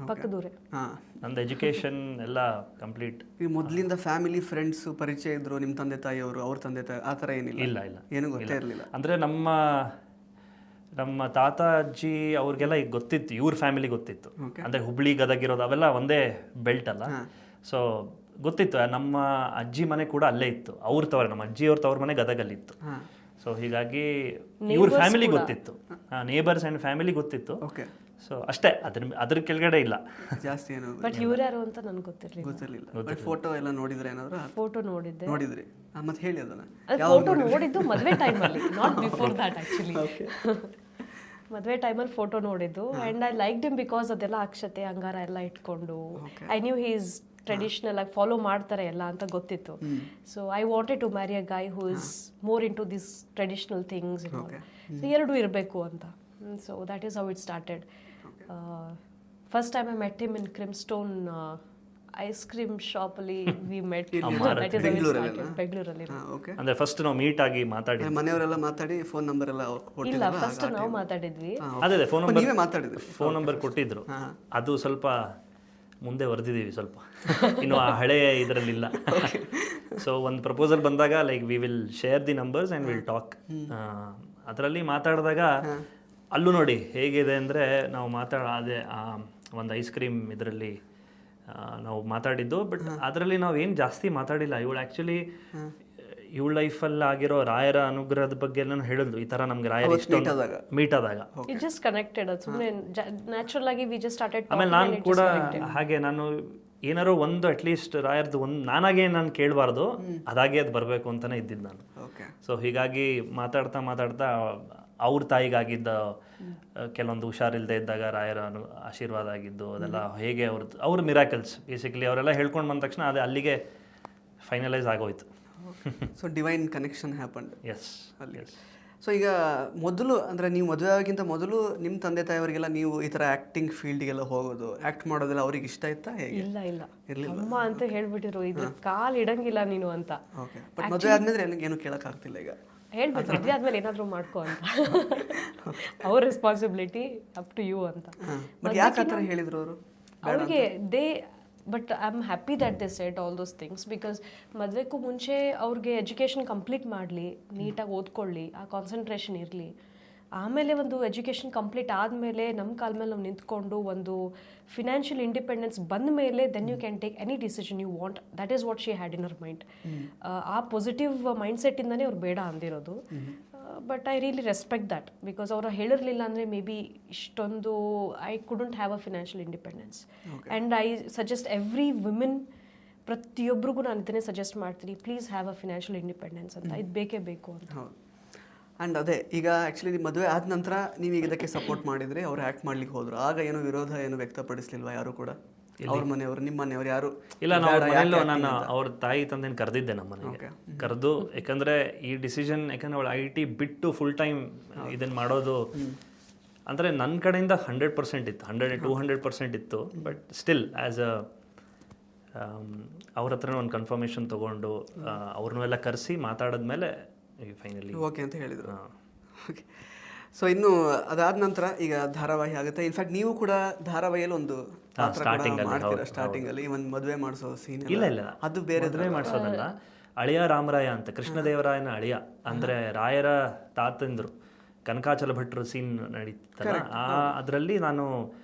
Speaker 3: ಪಕ್ಕದೂರೇ.
Speaker 1: ಹಾಂ,
Speaker 2: ನಮ್ದು ಎಜುಕೇಷನ್ ಎಲ್ಲ ಕಂಪ್ಲೀಟ್.
Speaker 1: ಈ ಮೊದಲಿಂದ ಫ್ಯಾಮಿಲಿ ಫ್ರೆಂಡ್ಸ್ ಪರಿಚಯ ಇದ್ರು, ನಿಮ್ಮ ತಂದೆ ತಾಯಿಯವರು, ಅವ್ರ ತಂದೆ ತಾಯಿ ಆ ಥರ ಏನಿಲ್ಲ?
Speaker 2: ಇಲ್ಲ,
Speaker 1: ಏನೂ ಗೊತ್ತೇ ಇರಲಿಲ್ಲ.
Speaker 2: ಅಂದರೆ ನಮ್ಮ ತಾತ ಅಜ್ಜಿ ಅವ್ರಿಗೆಲ್ಲ ಈಗ ಗೊತ್ತಿತ್ತು, ಇವ್ರ ಫ್ಯಾಮಿಲಿ ಗೊತ್ತಿತ್ತು. ಅಂದರೆ ಹುಬ್ಳಿ ಗದಗಿರೋದು ಅವೆಲ್ಲ ಒಂದೇ ಬೆಲ್ಟ್ ಅಲ್ಲ, ಸೊ ಗೊತ್ತಿತ್ತು. ನಮ್ಮ ಅಜ್ಜಿ ಮನೆ ಕೂಡ ಅಲ್ಲೇ ಇತ್ತು, ನಮ್ಮ ಅಜ್ಜಿಯವ್ರ ತವ್ರ ಮನೆ ಗದಗಲ್ಲಿತ್ತು. ಸೊ ಹೀಗಾಗಿ ಇವ್ರ ಫ್ಯಾಮಿಲಿ ಗೊತ್ತಿತ್ತು, ನೇಬರ್ಸ್ ಆ್ಯಂಡ್ ಫ್ಯಾಮಿಲಿ ಗೊತ್ತಿತ್ತು.
Speaker 1: ಓಕೆ,
Speaker 2: ಸೊ ಅಷ್ಟೇ, ಅದ್ರ ಕೆಳಗಡೆ ಇಲ್ಲ
Speaker 1: ಜಾಸ್ತಿ ಏನು
Speaker 3: ಬಟ್ ಇವ್ರ್ಯಾರು ಅಂತ ನನಗೆ
Speaker 1: ಗೊತ್ತಿರಲಿಲ್ಲ. ಬಟ್ ಫೋಟೋ ಎಲ್ಲ ನೋಡಿದ್ರೆ ಏನಾದ್ರು?
Speaker 3: ಫೋಟೋ ನೋಡಿದ್ರಿ?
Speaker 1: ಮತ್ತೆ ಹೇಳಿ ಅದನ್ನ.
Speaker 3: ಫೋಟೋ ನೋಡಿದ್ದು ಮದುವೆ ಟೈಮಲ್ಲಿ, ನಾಟ್ ಬಿಫೋರ್ ದ್ಯಾಟ್ ಆ್ಯಕ್ಚುಲಿ. ಮದುವೆ ಟೈಮಲ್ಲಿ ಫೋಟೋ ನೋಡಿದ್ದು, and I liked him because ಅದೆಲ್ಲ ಅಕ್ಷತೆ ಅಂಗಾರ ಎಲ್ಲ ಇಟ್ಕೊಂಡು, I knew he is traditional ಆಗಿ ಫಾಲೋ ಮಾಡ್ತಾರೆ ಎಲ್ಲ ಅಂತ ಗೊತ್ತಿತ್ತು. So I wanted to marry a guy who is more into this traditional things. So ಎರಡೂ ಇರಬೇಕು ಅಂತ. So that is how it started. First time I met him in Creamstone ice cream shop ಅಲ್ಲಿ we met. ಬೆಂಗಳೂರಲ್ಲಿ.
Speaker 2: ಅಂದ್ರೆ first ನಾವು meet ಆಗಿ ಮಾತಾಡಿ,
Speaker 1: ಮನೆಯವರೆಲ್ಲ ಮಾತಾಡಿ ಫೋನ್ ನಂಬರ್ ಎಲ್ಲ
Speaker 3: ಇಲ್ಲ, ಫಸ್ಟ್ ನಾವು ಮಾತಾಡಿದ್ವಿ.
Speaker 2: ಅದೇ ಫೋನ್ ನಂಬರ್
Speaker 1: ನೀವೇ ಮಾತಾಡಿದ್ರಿ?
Speaker 2: ಫೋನ್ ನಂಬರ್ ಕೊಟ್ಟಿದ್ರು. ಅದು ಸ್ವಲ್ಪ ಮುಂದೆ ಬರೆದಿದ್ದೀವಿ ಸ್ವಲ್ಪ ಇನ್ನು ಆ ಹಳೆ ಇದರಲ್ಲಿಲ್ಲ. ಸೊ ಒಂದು ಪ್ರಪೋಸಲ್ ಬಂದಾಗ like we will share the numbers and will talk. ಅದರಲ್ಲಿ ಮಾತಾಡಿದಾಗ ಅಲ್ಲೂ ನೋಡಿ ಹೇಗಿದೆ ಅಂದರೆ ನಾವು ಅದೇ ಒಂದು ಐಸ್ ಕ್ರೀಮ್ ಇದರಲ್ಲಿ ನಾವು ಮಾತಾಡಿದ್ದು. ಬಟ್ ಅದರಲ್ಲಿ ನಾವು ಏನು ಜಾಸ್ತಿ ಮಾತಾಡಿಲ್ಲ. ಇವಳು ಆ್ಯಕ್ಚುಲಿ ಇವಳ ಲೈಫಲ್ಲಿ ಆಗಿರೋ ರಾಯರ ಅನುಗ್ರಹದ ಬಗ್ಗೆ ಎಲ್ಲ ಹೇಳಿದ್ಲು. ಈ ಥರ ನಮ್ಗೆ ರಾಯರ ಮೀಟ್ ಆದಾಗ
Speaker 3: ಜಸ್ಟ್ ಕನೆಕ್ಟೆಡ್. ಅದು ಸುಮ್ಮನೆ ನ್ಯಾಚುರಲ್ ಆಗಿ ವಿ ಜಸ್ಟ್ ಸ್ಟಾರ್ಟೆಡ್.
Speaker 2: ಆಮೇಲೆ ನಾನು ಕೂಡ ಹಾಗೆ ನಾನು ಏನಾರೋ ಒಂದು ಅಟ್ಲೀಸ್ಟ್ ರಾಯರ್ದು ಒಂದು ನಾನಾಗೆ ನಾನು ಕೇಳಬಾರ್ದು, ಅದಾಗೆ ಅದು ಬರಬೇಕು ಅಂತಲೇ ಇದ್ದಿದ್ದು ನಾನು. ಸೊ ಹೀಗಾಗಿ ಮಾತಾಡ್ತಾ ಅವ್ರ ತಾಯಿಗಾಗಿದ್ದ ಕೆಲವೊಂದು ಹುಷಾರಿಲ್ಲದೆ ಇದ್ದಾಗ ರಾಯರ ಆಶೀರ್ವಾದ ಆಗಿದ್ದು ಅದೆಲ್ಲ ಹೇಗೆ ಅವ್ರ ಮಿರಾಕಲ್ಸ್ ಬೇಸಿಕಲಿ ಅವರೆಲ್ಲ ಹೇಳ್ಕೊಂಡು ಬಂದ ತಕ್ಷಣ ಅದೇ ಅಲ್ಲಿಗೆ ಫೈನಲೈಸ್ ಆಗೋಯ್ತು.
Speaker 1: So divine connection happened.
Speaker 2: Yes
Speaker 1: ಅಲ್ಲಿ. ಸೊ ಈಗ ಮೊದಲು ಅಂದರೆ ನೀವು ಮದುವೆ ಆಗೋಕ್ಕಿಂತ ಮೊದಲು ನಿಮ್ಮ ತಂದೆ ತಾಯಿಯವರಿಗೆಲ್ಲ ನೀವು ಈ ಥರ ಆ್ಯಕ್ಟಿಂಗ್ ಫೀಲ್ಡಿಗೆಲ್ಲ ಹೋಗೋದು, ಆ್ಯಕ್ಟ್ ಮಾಡೋದೆಲ್ಲ ಅವ್ರಿಗೆ ಇಷ್ಟ ಇತ್ತಾ ಹೇಗೆ?
Speaker 3: ಇಲ್ಲ ಅಮ್ಮ ಅಂತ ಹೇಳ್ಬಿಟ್ಟಿರು, ಇದ್ರ ಕಾಲು ಇಡಂಗಿಲ್ಲ ನೀನು ಅಂತ.
Speaker 1: ಓಕೆ. ಬಟ್ ಮದುವೆ ಆದ್ಮೇಲೆ ಏನು ಕೇಳೋಕ್ಕಾಗ್ತಿಲ್ಲ ಈಗ?
Speaker 3: ಹೇಳ್ಬಿಟ್ಟು ಮದುವೆ ಆದ್ಮೇಲೆ ಏನಾದರೂ ಮಾಡ್ಕೊ ಅಂತ. ಅವ್ರ ರೆಸ್ಪಾನ್ಸಿಬಿಲಿಟಿ ಅಪ್ ಟು ಯು ಅಂತ.
Speaker 1: ಬಟ್ ಯಾಕೆ ಆ ಥರ ಹೇಳಿದ್ರು ಅವರು?
Speaker 3: ಅವ್ರಿಗೆ but I am happy that they said all those things. Because ಮದುವೆಗೂ ಮುಂಚೆ ಅವ್ರಿಗೆ ಎಜುಕೇಷನ್ ಕಂಪ್ಲೀಟ್ ಮಾಡಲಿ, ನೀಟಾಗಿ ಓದ್ಕೊಳ್ಳಿ, ಆ ಕಾನ್ಸಂಟ್ರೇಷನ್ ಇರಲಿ. ಆಮೇಲೆ ಒಂದು ಎಜುಕೇಷನ್ ಕಂಪ್ಲೀಟ್ ಆದಮೇಲೆ ನಮ್ಮ ಕಾಲ ಮೇಲೆ ನಾವು ನಿಂತ್ಕೊಂಡು ಒಂದು ಫಿನಾನ್ಷಿಯಲ್ ಇಂಡಿಪೆಂಡೆನ್ಸ್ ಬಂದ ಮೇಲೆ then you can take any decision you want. That is what she had in her mind. ಆ ಪಾಸಿಟಿವ್ ಮೈಂಡ್ಸೆಟ್ಟಿಂದನೇ ಅವ್ರು ಬೇಡ ಅಂದಿರೋದು. But I really respect that. Because ಅವರು ಹೇಳಿರಲಿಲ್ಲ ಅಂದರೆ ಮೇ ಬಿ ಇಷ್ಟೊಂದು I couldn't have a financial independence. And I suggest every women, ಪ್ರತಿಯೊಬ್ಬರಿಗೂ ನಾನು ಇದನ್ನೇ ಸಜೆಸ್ಟ್ ಮಾಡ್ತೀನಿ, please have a financial independence ಅಂತ. ಇದು ಬೇಕೇ ಬೇಕು ಅಂತ.
Speaker 1: ಹೌದು. ಆ್ಯಂಡ್ ಅದೇ ಈಗ ಆ್ಯಕ್ಚುಲಿ ಮದುವೆ ಆದ ನಂತರ ನೀವು ಈಗ ಇದಕ್ಕೆ ಸಪೋರ್ಟ್ ಮಾಡಿದರೆ ಅವ್ರು ಆ್ಯಕ್ಟ್ ಮಾಡ್ಲಿಕ್ಕೆ ಹೋದ್ರು, ಆಗ ಏನು ವಿರೋಧ ಏನು ವ್ಯಕ್ತಪಡಿಸ್ಲಿಲ್ವಾ ಯಾರು ಕೂಡ? ಅವ್ರ ಮನೆಯವರು ನಿಮ್ಮ ಮನೆಯವರು ಯಾರು?
Speaker 2: ಇಲ್ಲ, ನಾವು ಮನೆಯಲ್ಲೂ ನಾನು ಅವ್ರ ತಾಯಿ ತಂದೆನ ಕರೆದಿದ್ದೆ ನಮ್ಮ ಮನೆಗೆ. ಕರೆದು ಯಾಕಂದರೆ ಈ ಡಿಸಿಷನ್, ಯಾಕಂದರೆ ಅವಳು IT ಬಿಟ್ಟು ಫುಲ್ ಟೈಮ್ ಇದನ್ನು ಮಾಡೋದು ಅಂದರೆ ನನ್ನ ಕಡೆಯಿಂದ 100% ಇತ್ತು, 200% ಇತ್ತು. ಬಟ್ ಸ್ಟಿಲ್ ಆ್ಯಸ್ ಅ ಅವ್ರ ಹತ್ರ ಒಂದು ಕನ್ಫರ್ಮೇಷನ್ ತೊಗೊಂಡು ಅವ್ರನ್ನೆಲ್ಲ ಕರೆಸಿ ಮಾತಾಡಿದ್ಮೇಲೆ ಫೈನಲಿ
Speaker 1: ಓಕೆ ಅಂತ ಹೇಳಿದರು. ಓಕೆ. ಸೊ ಇನ್ನು ಅದಾದ ನಂತರ ಈಗ ಧಾರಾವಾಹಿ ಆಗುತ್ತೆ. ಇನ್ಫ್ಯಾಕ್ಟ್ ನೀವು ಕೂಡ ಧಾರಾವಾಹಿಯಲ್ಲಿ ಒಂದು ಮಾಡ್ತೀರಾ ಸ್ಟಾರ್ಟಿಂಗಲ್ಲಿ, ಒಂದು ಮದುವೆ ಮಾಡಿಸೋ ಸೀನ್.
Speaker 2: ಇಲ್ಲ,
Speaker 1: ಅದು ಬೇರೆ
Speaker 2: ಮದುವೆ ಮಾಡಿಸೋದಲ್ಲ. ಅಳಿಯ ರಾಮರಾಯ ಅಂತ, ಕೃಷ್ಣದೇವರಾಯನ ಅಳಿಯ ಅಂದರೆ ರಾಯರ ತಾತಂದ್ರು ಕನಕಾಚಲ ಭಟ್ರು ಸೀನ್ ನಡೀತಲ್ಲ, ಅದರಲ್ಲಿ ನಾನು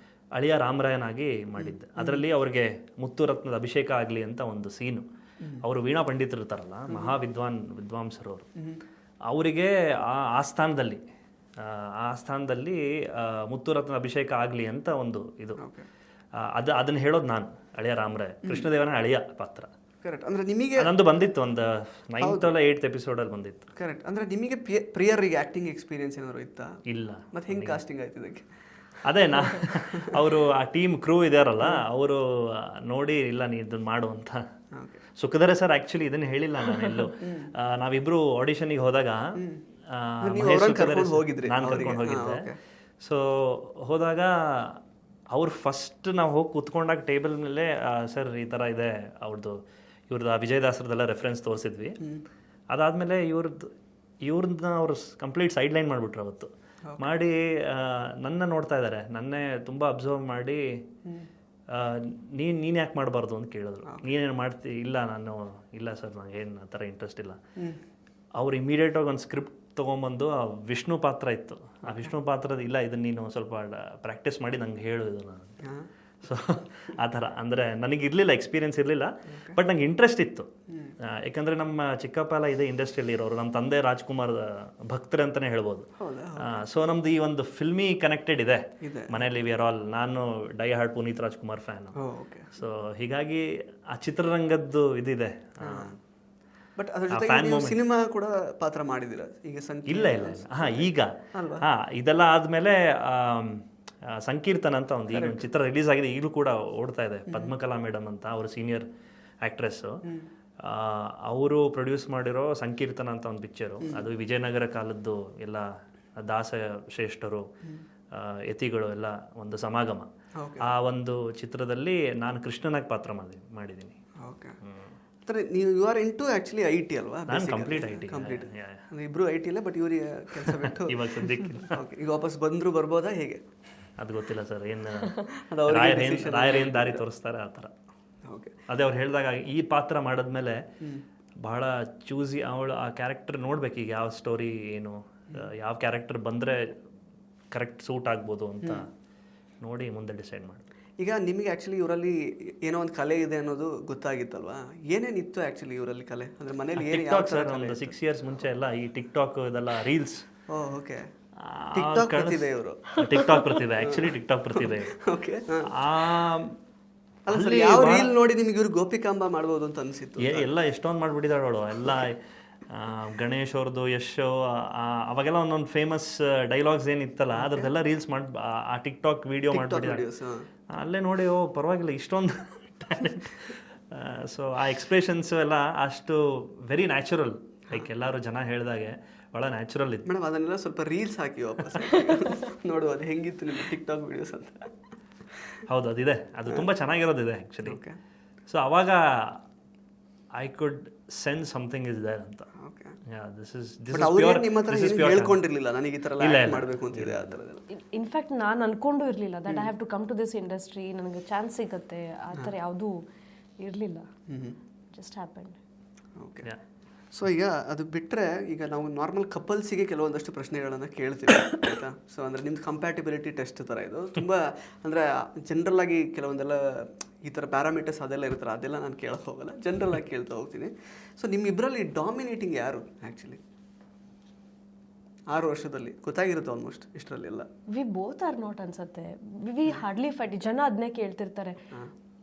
Speaker 2: ಅಳಿಯ ರಾಮರಾಯನಾಗಿ ಮಾಡಿದ್ದೆ. ಅದರಲ್ಲಿ ಅವ್ರಿಗೆ ಮುತ್ತುರತ್ನದ ಅಭಿಷೇಕ ಆಗಲಿ ಅಂತ ಒಂದು ಸೀನು. ಅವರು ವೀಣಾ ಪಂಡಿತರು ಇರ್ತಾರಲ್ಲ, ವಿದ್ವಾಂಸರು ಅವರು, ಅವರಿಗೆ ಆ ಸ್ಥಾನದಲ್ಲಿ ಮುತ್ತುರತ್ನ ಅಭಿಷೇಕ ಆಗಲಿ ಅಂತ ಒಂದು ಇದು. ಅದನ್ನು ಹೇಳೋದು ನಾನು, ಅಳಿಯ ರಾಮರಾಯ, ಕೃಷ್ಣದೇವನ ಅಳಿಯ ಪಾತ್ರ.
Speaker 1: ಕರೆಕ್ಟ್. ಅಂದರೆ ನಿಮಗೆ
Speaker 2: ನಂದು ಬಂದಿತ್ತು ಒಂದು 9th or 8th ಎಪಿಸೋಡಲ್ಲಿ ಬಂದಿತ್ತು.
Speaker 1: ಕರೆಕ್ಟ್. ಅಂದರೆ ನಿಮಗೆ ಪ್ರಿಯರಿಗೆ ಆ್ಯಕ್ಟಿಂಗ್ ಎಕ್ಸ್ಪೀರಿಯನ್ಸ್ ಏನಾದ್ರು ಇತ್ತಾ?
Speaker 2: ಇಲ್ಲ.
Speaker 1: ಮತ್ತೆ ಹೆಂಗೆ ಕಾಸ್ಟಿಂಗ್ ಆಯ್ತು ಇದಕ್ಕೆ?
Speaker 2: ಅದೇ ಅವರು ಆ ಟೀಮ್ ಕ್ರೂ ಇದಾರಲ್ಲ, ಅವರು ನೋಡಿ ಇಲ್ಲ ನೀ ಇದನ್ನು ಮಾಡು ಅಂತ. ಸುಖಧರ ಸರ್ ಆ್ಯಕ್ಚುಲಿ ಇದನ್ನು ಹೇಳಿಲ್ಲ ನಾನು ಎಲ್ಲೂ. ನಾವಿಬ್ಬರು ಆಡಿಷನಿಗೆ ಹೋದಾಗ ನಾನು ಕರ್ಕೊಂಡು ಹೋಗಿದ್ದೆ. ಸೊ ಹೋದಾಗ ಅವ್ರು ಫಸ್ಟ್ ನಾವು ಹೋಗಿ ಕೂತ್ಕೊಂಡಾಗ ಟೇಬಲ್ ಮೇಲೆ ಸರ್ ಈ ಥರ ಇದೆ ಇವ್ರದ್ದು ವಿಜಯದಾಸರದೆಲ್ಲ ರೆಫರೆನ್ಸ್ ತೋರಿಸಿದ್ವಿ. ಅದಾದಮೇಲೆ ಇವ್ರನ್ನ ಅವರು ಕಂಪ್ಲೀಟ್ ಸೈಡ್ ಲೈನ್ ಮಾಡಿಬಿಟ್ರು ಅವತ್ತು. ಮಾಡಿ ನನ್ನ ನೋಡ್ತಾ ಇದ್ದಾರೆ, ನನ್ನೇ ತುಂಬ ಅಬ್ಸರ್ವ್ ಮಾಡಿ ನೀನು ಯಾಕೆ ಮಾಡಬಾರ್ದು ಅಂತ ಕೇಳಿದ್ರು. ನೀನೇನು ಮಾಡ್ತಿ? ಇಲ್ಲ ಸರ್ ನನಗೇನು ಆ ಥರ ಇಂಟ್ರೆಸ್ಟ್ ಇಲ್ಲ. ಅವ್ರು ಇಮಿಡಿಯೇಟಾಗಿ ಒಂದು ಸ್ಕ್ರಿಪ್ಟ್ ತೊಗೊಂಬಂದು, ಆ ವಿಷ್ಣು ಪಾತ್ರ ಇತ್ತು, ಆ ವಿಷ್ಣು ಪಾತ್ರದ ಇಲ್ಲ ಇದನ್ನು ನೀನು ಸ್ವಲ್ಪ ಪ್ರಾಕ್ಟೀಸ್ ಮಾಡಿ ನಂಗೆ ಹೇಳು ಇದನ್ನು. ಸೊ ಆ ಥರ ಅಂದರೆ ನನಗಿರಲಿಲ್ಲ, ಎಕ್ಸ್ಪೀರಿಯನ್ಸ್ ಇರಲಿಲ್ಲ, ಬಟ್ ನಂಗೆ ಇಂಟ್ರೆಸ್ಟ್ ಇತ್ತು. ಯಾಕಂದರೆ ನಮ್ಮ ಚಿಕ್ಕಪ್ಪ ಎಲ್ಲ ಇದೆ ಇಂಡಸ್ಟ್ರಿಯಲ್ಲಿ ಇರೋರು, ನಮ್ಮ ತಂದೆ ರಾಜ್ಕುಮಾರ್ ಭಕ್ತರು ಅಂತಲೇ ಹೇಳ್ಬೋದು. ಸೊ ನಮ್ದು ಈ ಒಂದು ಫಿಲ್ಮಿ ಕನೆಕ್ಟೆಡ್ ಇದೆ ಮನೆಯಲ್ಲಿ. ವಿ ಆರ್ ಆಲ್, ನಾನು dye hard Puneeth Rajkumar fan. So ಹೀಗಾಗಿ ಆ ಚಿತ್ರರಂಗದ್ದು ಇದಿದೆ.
Speaker 1: ಬಟ್ ಅದ್ರ ಜೊತೆಗೆ ಸಿನಿಮಾ ಕೂಡ ಪಾತ್ರ ಮಾಡಿದ್ದೀರಾ ಈಗ?
Speaker 2: ಇಲ್ಲ ಈಗ ಇದೆಲ್ಲ ಆದಮೇಲೆ ಸಂಕೀರ್ತನ ಅಂತ ಒಂದು ಈಗ ಚಿತ್ರ ರಿಲೀಸ್ ಆಗಿದೆ, ಈಗಲೂ ಕೂಡ ಓಡ್ತಾ ಇದೆ. ಪದ್ಮಕಲಾ ಮೇಡಮ್ ಅಂತ ಅವರು ಸೀನಿಯರ್ ಆ್ಯಕ್ಟ್ರೆಸ್ಸು, ಅವರು ಪ್ರೊಡ್ಯೂಸ್ ಮಾಡಿರೋ ಸಂಕೀರ್ತನ ಅಂತ ಒಂದು ಪಿಕ್ಚರು. ಅದು ವಿಜಯನಗರ ಕಾಲದ್ದು ಎಲ್ಲ ದಾಸ ಶ್ರೇಷ್ಠರು, ಯತಿಗಳು ಎಲ್ಲ ಒಂದು ಸಮಾಗಮ. ಆ ಒಂದು ಚಿತ್ರದಲ್ಲಿ ನಾನು ಕೃಷ್ಣನಾಗಿ ಪಾತ್ರ ಮಾಡಿದ್ದೀನಿ.
Speaker 1: You are into actually IT ಅಲ್ವಾ?
Speaker 2: ನಾನು ಕಂಪ್ಲೀಟ್ IT.
Speaker 1: ಇಬ್ರು IT ಇಲ್ಲ, ಬಟ್ ಇವ್ರಿಗೆ ಕೆಲಸ ಬಿಟ್ಟು
Speaker 2: ಇವಾಗ ಸದ್ಯಕ್ಕೆ
Speaker 1: ಈಗ ವಾಪಸ್ ಬರ್ಬೋದಾ ಹೇಗೆ?
Speaker 2: ಅದು ಗೊತ್ತಿಲ್ಲ ಸರ್, ಏನು
Speaker 1: ಅದು ಅವ್ರಿಗೆ
Speaker 2: ರಾಯರೇನು ದಾರಿ ತೋರಿಸ್ತಾರೆ ಆ ಥರ.
Speaker 1: ಓಕೆ.
Speaker 2: ಅದೇ ಅವ್ರು ಹೇಳಿದಾಗ ಈ ಪಾತ್ರ ಮಾಡಿದ್ಮೇಲೆ ಬಹಳ ಚೂಸಿ ಅವಳು ಆ ಕ್ಯಾರೆಕ್ಟರ್ ನೋಡ್ಬೇಕು, ಈಗ ಯಾವ ಸ್ಟೋರಿ ಏನು, ಯಾವ ಕ್ಯಾರೆಕ್ಟರ್ ಬಂದರೆ ಕರೆಕ್ಟ್ ಸೂಟ್ ಆಗ್ಬೋದು ಅಂತ ನೋಡಿ ಮುಂದೆ ಡಿಸೈಡ್ ಮಾಡಿ.
Speaker 1: ಈಗ ನಿಮಗೆ ಆ್ಯಕ್ಚುಲಿ ಇವರಲ್ಲಿ ಏನೋ ಒಂದು ಕಲೆ ಇದೆ ಅನ್ನೋದು ಗೊತ್ತಾಗಿತ್ತಲ್ವಾ? ಏನೇನಿತ್ತು ಆ್ಯಕ್ಚುಲಿ ಇವರಲ್ಲಿ ಕಲೆ? ಅಂದರೆ ಮನೇಲಿ ಏನು ಯಾವ
Speaker 2: ಟಿಕ್ಟಾಕ್ ಸರ್, ಒಂದು 6 years ಮುಂಚೆ ಎಲ್ಲ ಈ ಟಿಕ್ಟಾಕ್ ಇದೆಲ್ಲ ರೀಲ್ಸ್.
Speaker 1: ಓಕೆ. ಟಿಕ್ಟಾಕ್ ಪ್ರತಿಭೆ ಇವರು.
Speaker 2: ಟಿಕ್ಟಾಕ್ ಪ್ರತಿಭೆ, ಆ್ಯಕ್ಚುಲಿ ಟಿಕ್ಟಾಕ್ ಪ್ರತಿಭೆ.
Speaker 1: ಓಕೆ. ಅಲ್ಲ ಸರ್, ಯಾವ ರೀಲ್ ನೋಡಿ ನಿಮ್ಗೆ ಇವ್ರು ಗೋಪಿಕಾಂಬ ಮಾಡ್ಬೋದು ಅಂತ ಅನಿಸಿತ್ತು?
Speaker 2: ಎಲ್ಲ ಎಷ್ಟೊಂದು ಮಾಡಿಬಿಟ್ಟಿದ್ದಾಳೆ ಅವಳು ಎಲ್ಲ. ಗಣೇಶ್ ಅವ್ರದ್ದು, ಯಶ್, ಅವಾಗೆಲ್ಲ ಒಂದೊಂದು ಫೇಮಸ್ ಡೈಲಾಗ್ಸ್ ಏನಿತ್ತಲ್ಲ ಅದ್ರದ್ದೆಲ್ಲ ರೀಲ್ಸ್ ಮಾಡಿ ಆ ಟಿಕ್ಟಾಕ್ ವಿಡಿಯೋ ಮಾಡಿಬಿಟ್ಟಿದ್ದಾಳೆ. ಅಲ್ಲೇ ನೋಡಿ, ಓ ಪರವಾಗಿಲ್ಲ ಇಷ್ಟೊಂದು ಟ್ಯಾಲೆಂಟ್. ಸೊ ಆ ಎಕ್ಸ್ಪ್ರೆಷನ್ಸು ಎಲ್ಲ ಅಷ್ಟು ವೆರಿ ನ್ಯಾಚುರಲ್, ಲೈಕ್ ಎಲ್ಲರೂ ಜನ ಹೇಳಿದಾಗೆ ಭಾಳ ನ್ಯಾಚುರಲ್ ಇತ್ತು.
Speaker 1: ಮೇಡಮ್ ಅದನ್ನೆಲ್ಲ ಸ್ವಲ್ಪ ರೀಲ್ಸ್ ಹಾಕಿ ವಾಪಸ್ ನೋಡು, ಅದು ಹೆಂಗಿತ್ತು ನಿಮ್ಮ ಟಿಕ್ಟಾಕ್ ವಿಡಿಯೋಸ್ ಅಂತ.
Speaker 2: ಹೌದು, ಅದಿದೆ, ಅದು ತುಂಬ ಚೆನ್ನಾಗಿರೋದಿದೆ ಆ್ಯಕ್ಚುಲಿ.
Speaker 1: ಓಕೆ.
Speaker 2: ಸೊ ಅವಾಗ I could sense something is there ಅಂತ.
Speaker 1: ಓಕೆ.
Speaker 2: ದಿಸ್
Speaker 1: ಅವ್ರು ನಿಮ್ಮ ಹತ್ರ ಹೇಳ್ಕೊಂಡಿರ್ಲಿಲ್ಲ ನನಗೆ ಈ ಥರ ಎಲ್ಲ ಮಾಡಬೇಕು ಅಂತಿದೆ ಆ ಥರದ್ದೆಲ್ಲ?
Speaker 3: ಇನ್ಫ್ಯಾಕ್ಟ್ ನಾನು ಅನ್ಕೊಂಡು ಇರಲಿಲ್ಲ that I have to come to this industry, ನನಗೆ ಚಾನ್ಸ್ ಸಿಗುತ್ತೆ ಆ ಥರ ಯಾವುದೂ ಇರಲಿಲ್ಲ. Just happen.
Speaker 1: ಓಕೆ. ಸೊ ಈಗ ಅದು ಬಿಟ್ಟರೆ ಈಗ ನಾವು ನಾರ್ಮಲ್ ಕಪಲ್ಸಿಗೆ ಕೆಲವೊಂದಷ್ಟು ಪ್ರಶ್ನೆಗಳನ್ನು ಕೇಳ್ತೀವಿ ಆಯಿತಾ? ಸೊ ಅಂದರೆ ನಿಮ್ದು ಕಂಪ್ಯಾಟಿಬಿಲಿಟಿ ಟೆಸ್ಟ್ ಥರ ಇದು ತುಂಬ, ಅಂದರೆ ಜನರಲ್ ಆಗಿ ಕೆಲವೊಂದೆಲ್ಲ ಈ ಥರ ಪ್ಯಾರಾಮೀಟರ್ಸ್ ಅದೆಲ್ಲ ಇರ್ತಾರೆ, ಅದೆಲ್ಲ ನಾನು ಕೇಳಕ್ಕೆ ಹೋಗಲ್ಲ, ಜನರಲ್ ಆಗಿ ಕೇಳ್ತಾ ಹೋಗ್ತೀನಿ. ಸೊ ನಿಮ್ಮಿಬ್ಬರಲ್ಲಿ ಡಾಮಿನೇಟಿಂಗ್ ಯಾರು ಆ್ಯಕ್ಚುಲಿ 6 ವರ್ಷದಲ್ಲಿ? ಗೊತ್ತಾಗಿರುತ್ತೆ ಆಲ್ಮೋಸ್ಟ್ ಇಷ್ಟರಲ್ಲೆಲ್ಲ.
Speaker 3: ವಿ ಬೋತ್ ಆರ್ ನಾಟ್ ಅನ್ಸುತ್ತೆ. We hardly fight. ಜನ ಅದನ್ನೇ ಕೇಳ್ತಿರ್ತಾರೆ,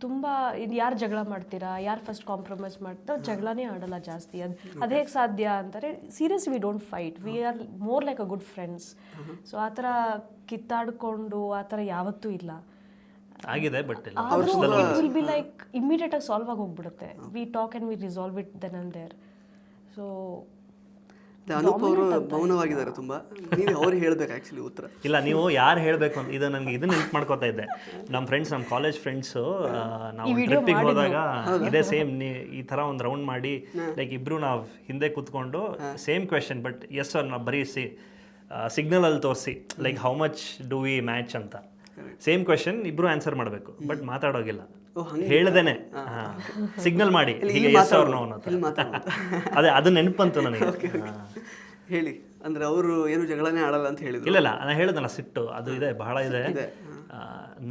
Speaker 3: ತುಂಬ ಇದು ಯಾರು ಜಗಳ ಮಾಡ್ತೀರಾ, ಯಾರು ಫಸ್ಟ್ ಕಾಂಪ್ರಮೈಸ್ ಮಾಡ್ತಾರೆ, ಜಗಳನೇ ಆಡಲ್ಲ ಜಾಸ್ತಿ. ಅದು ಹೇಗೆ ಸಾಧ್ಯ ಅಂತಾರೆ. Serious, we don't fight, we are more like a good friends. So ಆ ಥರ ಕಿತ್ತಾಡ್ಕೊಂಡು ಆ ಥರ ಯಾವತ್ತೂ ಇಲ್ಲ
Speaker 2: ಆಗಿದೆ. But
Speaker 3: it will be like immediate ಆಗಿ ಸಾಲ್ವ್ ಆಗಿ ಹೋಗ್ಬಿಡುತ್ತೆ. We talk and we resolve it then and there. So
Speaker 1: Anoop ಅವರು ಮೌನವಾಗಿದ್ದಾರೆ ತುಂಬ, ನೀವು ಅವ್ರು ಹೇಳ್ಬೇಕು ಆ್ಯಕ್ಚುಲಿ ಉತ್ತರ.
Speaker 2: ಇಲ್ಲ, ನೀವು ಯಾರು ಹೇಳಬೇಕು ಅಂತ ಇದು ನನಗೆ ಇದನ್ನ ನೆನ್ಪು ಮಾಡ್ಕೋತಾ ಇದ್ದೆ. ನಮ್ಮ ಫ್ರೆಂಡ್ಸ್, ನಮ್ಮ ಕಾಲೇಜ್ ಫ್ರೆಂಡ್ಸು, ನಾವು ಟ್ರಿಪ್ಪಿಗೆ ಹೋದಾಗ ಇದೇ ಸೇಮ್ ಈ ಥರ ಒಂದು ರೌಂಡ್ ಮಾಡಿ ಲೈಕ್ ಇಬ್ರು ನಾವು ಹಿಂದೆ ಕೂತ್ಕೊಂಡು ಸೇಮ್ ಕ್ವೆಶನ್, ಬಟ್ ಎಸ್ ಅವ್ರು ನಾವು ಬರೀ ಸಿಗ್ನಲಲ್ಲಿ ತೋರಿಸಿ like how much do we match ಅಂತ ಸೇಮ್ ಕ್ವೆಶನ್ ಇಬ್ರು ಆನ್ಸರ್ ಮಾಡಬೇಕು, ಬಟ್ ಮಾತಾಡೋಗಿಲ್ಲ, ಹೇಳ್ದೇನೆ ಸಿಗ್ನಲ್ ಮಾಡಿ ಹೀಗೆ ಎಸ್ ಅವ್ರು ನೋ ಅನ್ನೋ. ಅದೇ ಅದು ನೆನಪಂತು ನನಗೆ.
Speaker 1: ಹೇಳಿ, ಅಂದ್ರೆ ಅವರು ಏನು ಜಗಳನೇ ಆಡಲ್ಲ ಅಂತ ಹೇಳಿದ್ರು?
Speaker 2: ಇಲ್ಲ, ನಾನು ಹೇಳಿದ್ನಲ್ಲ, ಸಿಟ್ಟು ಅದು ಇದೆ, ಬಹಳ ಇದೆ.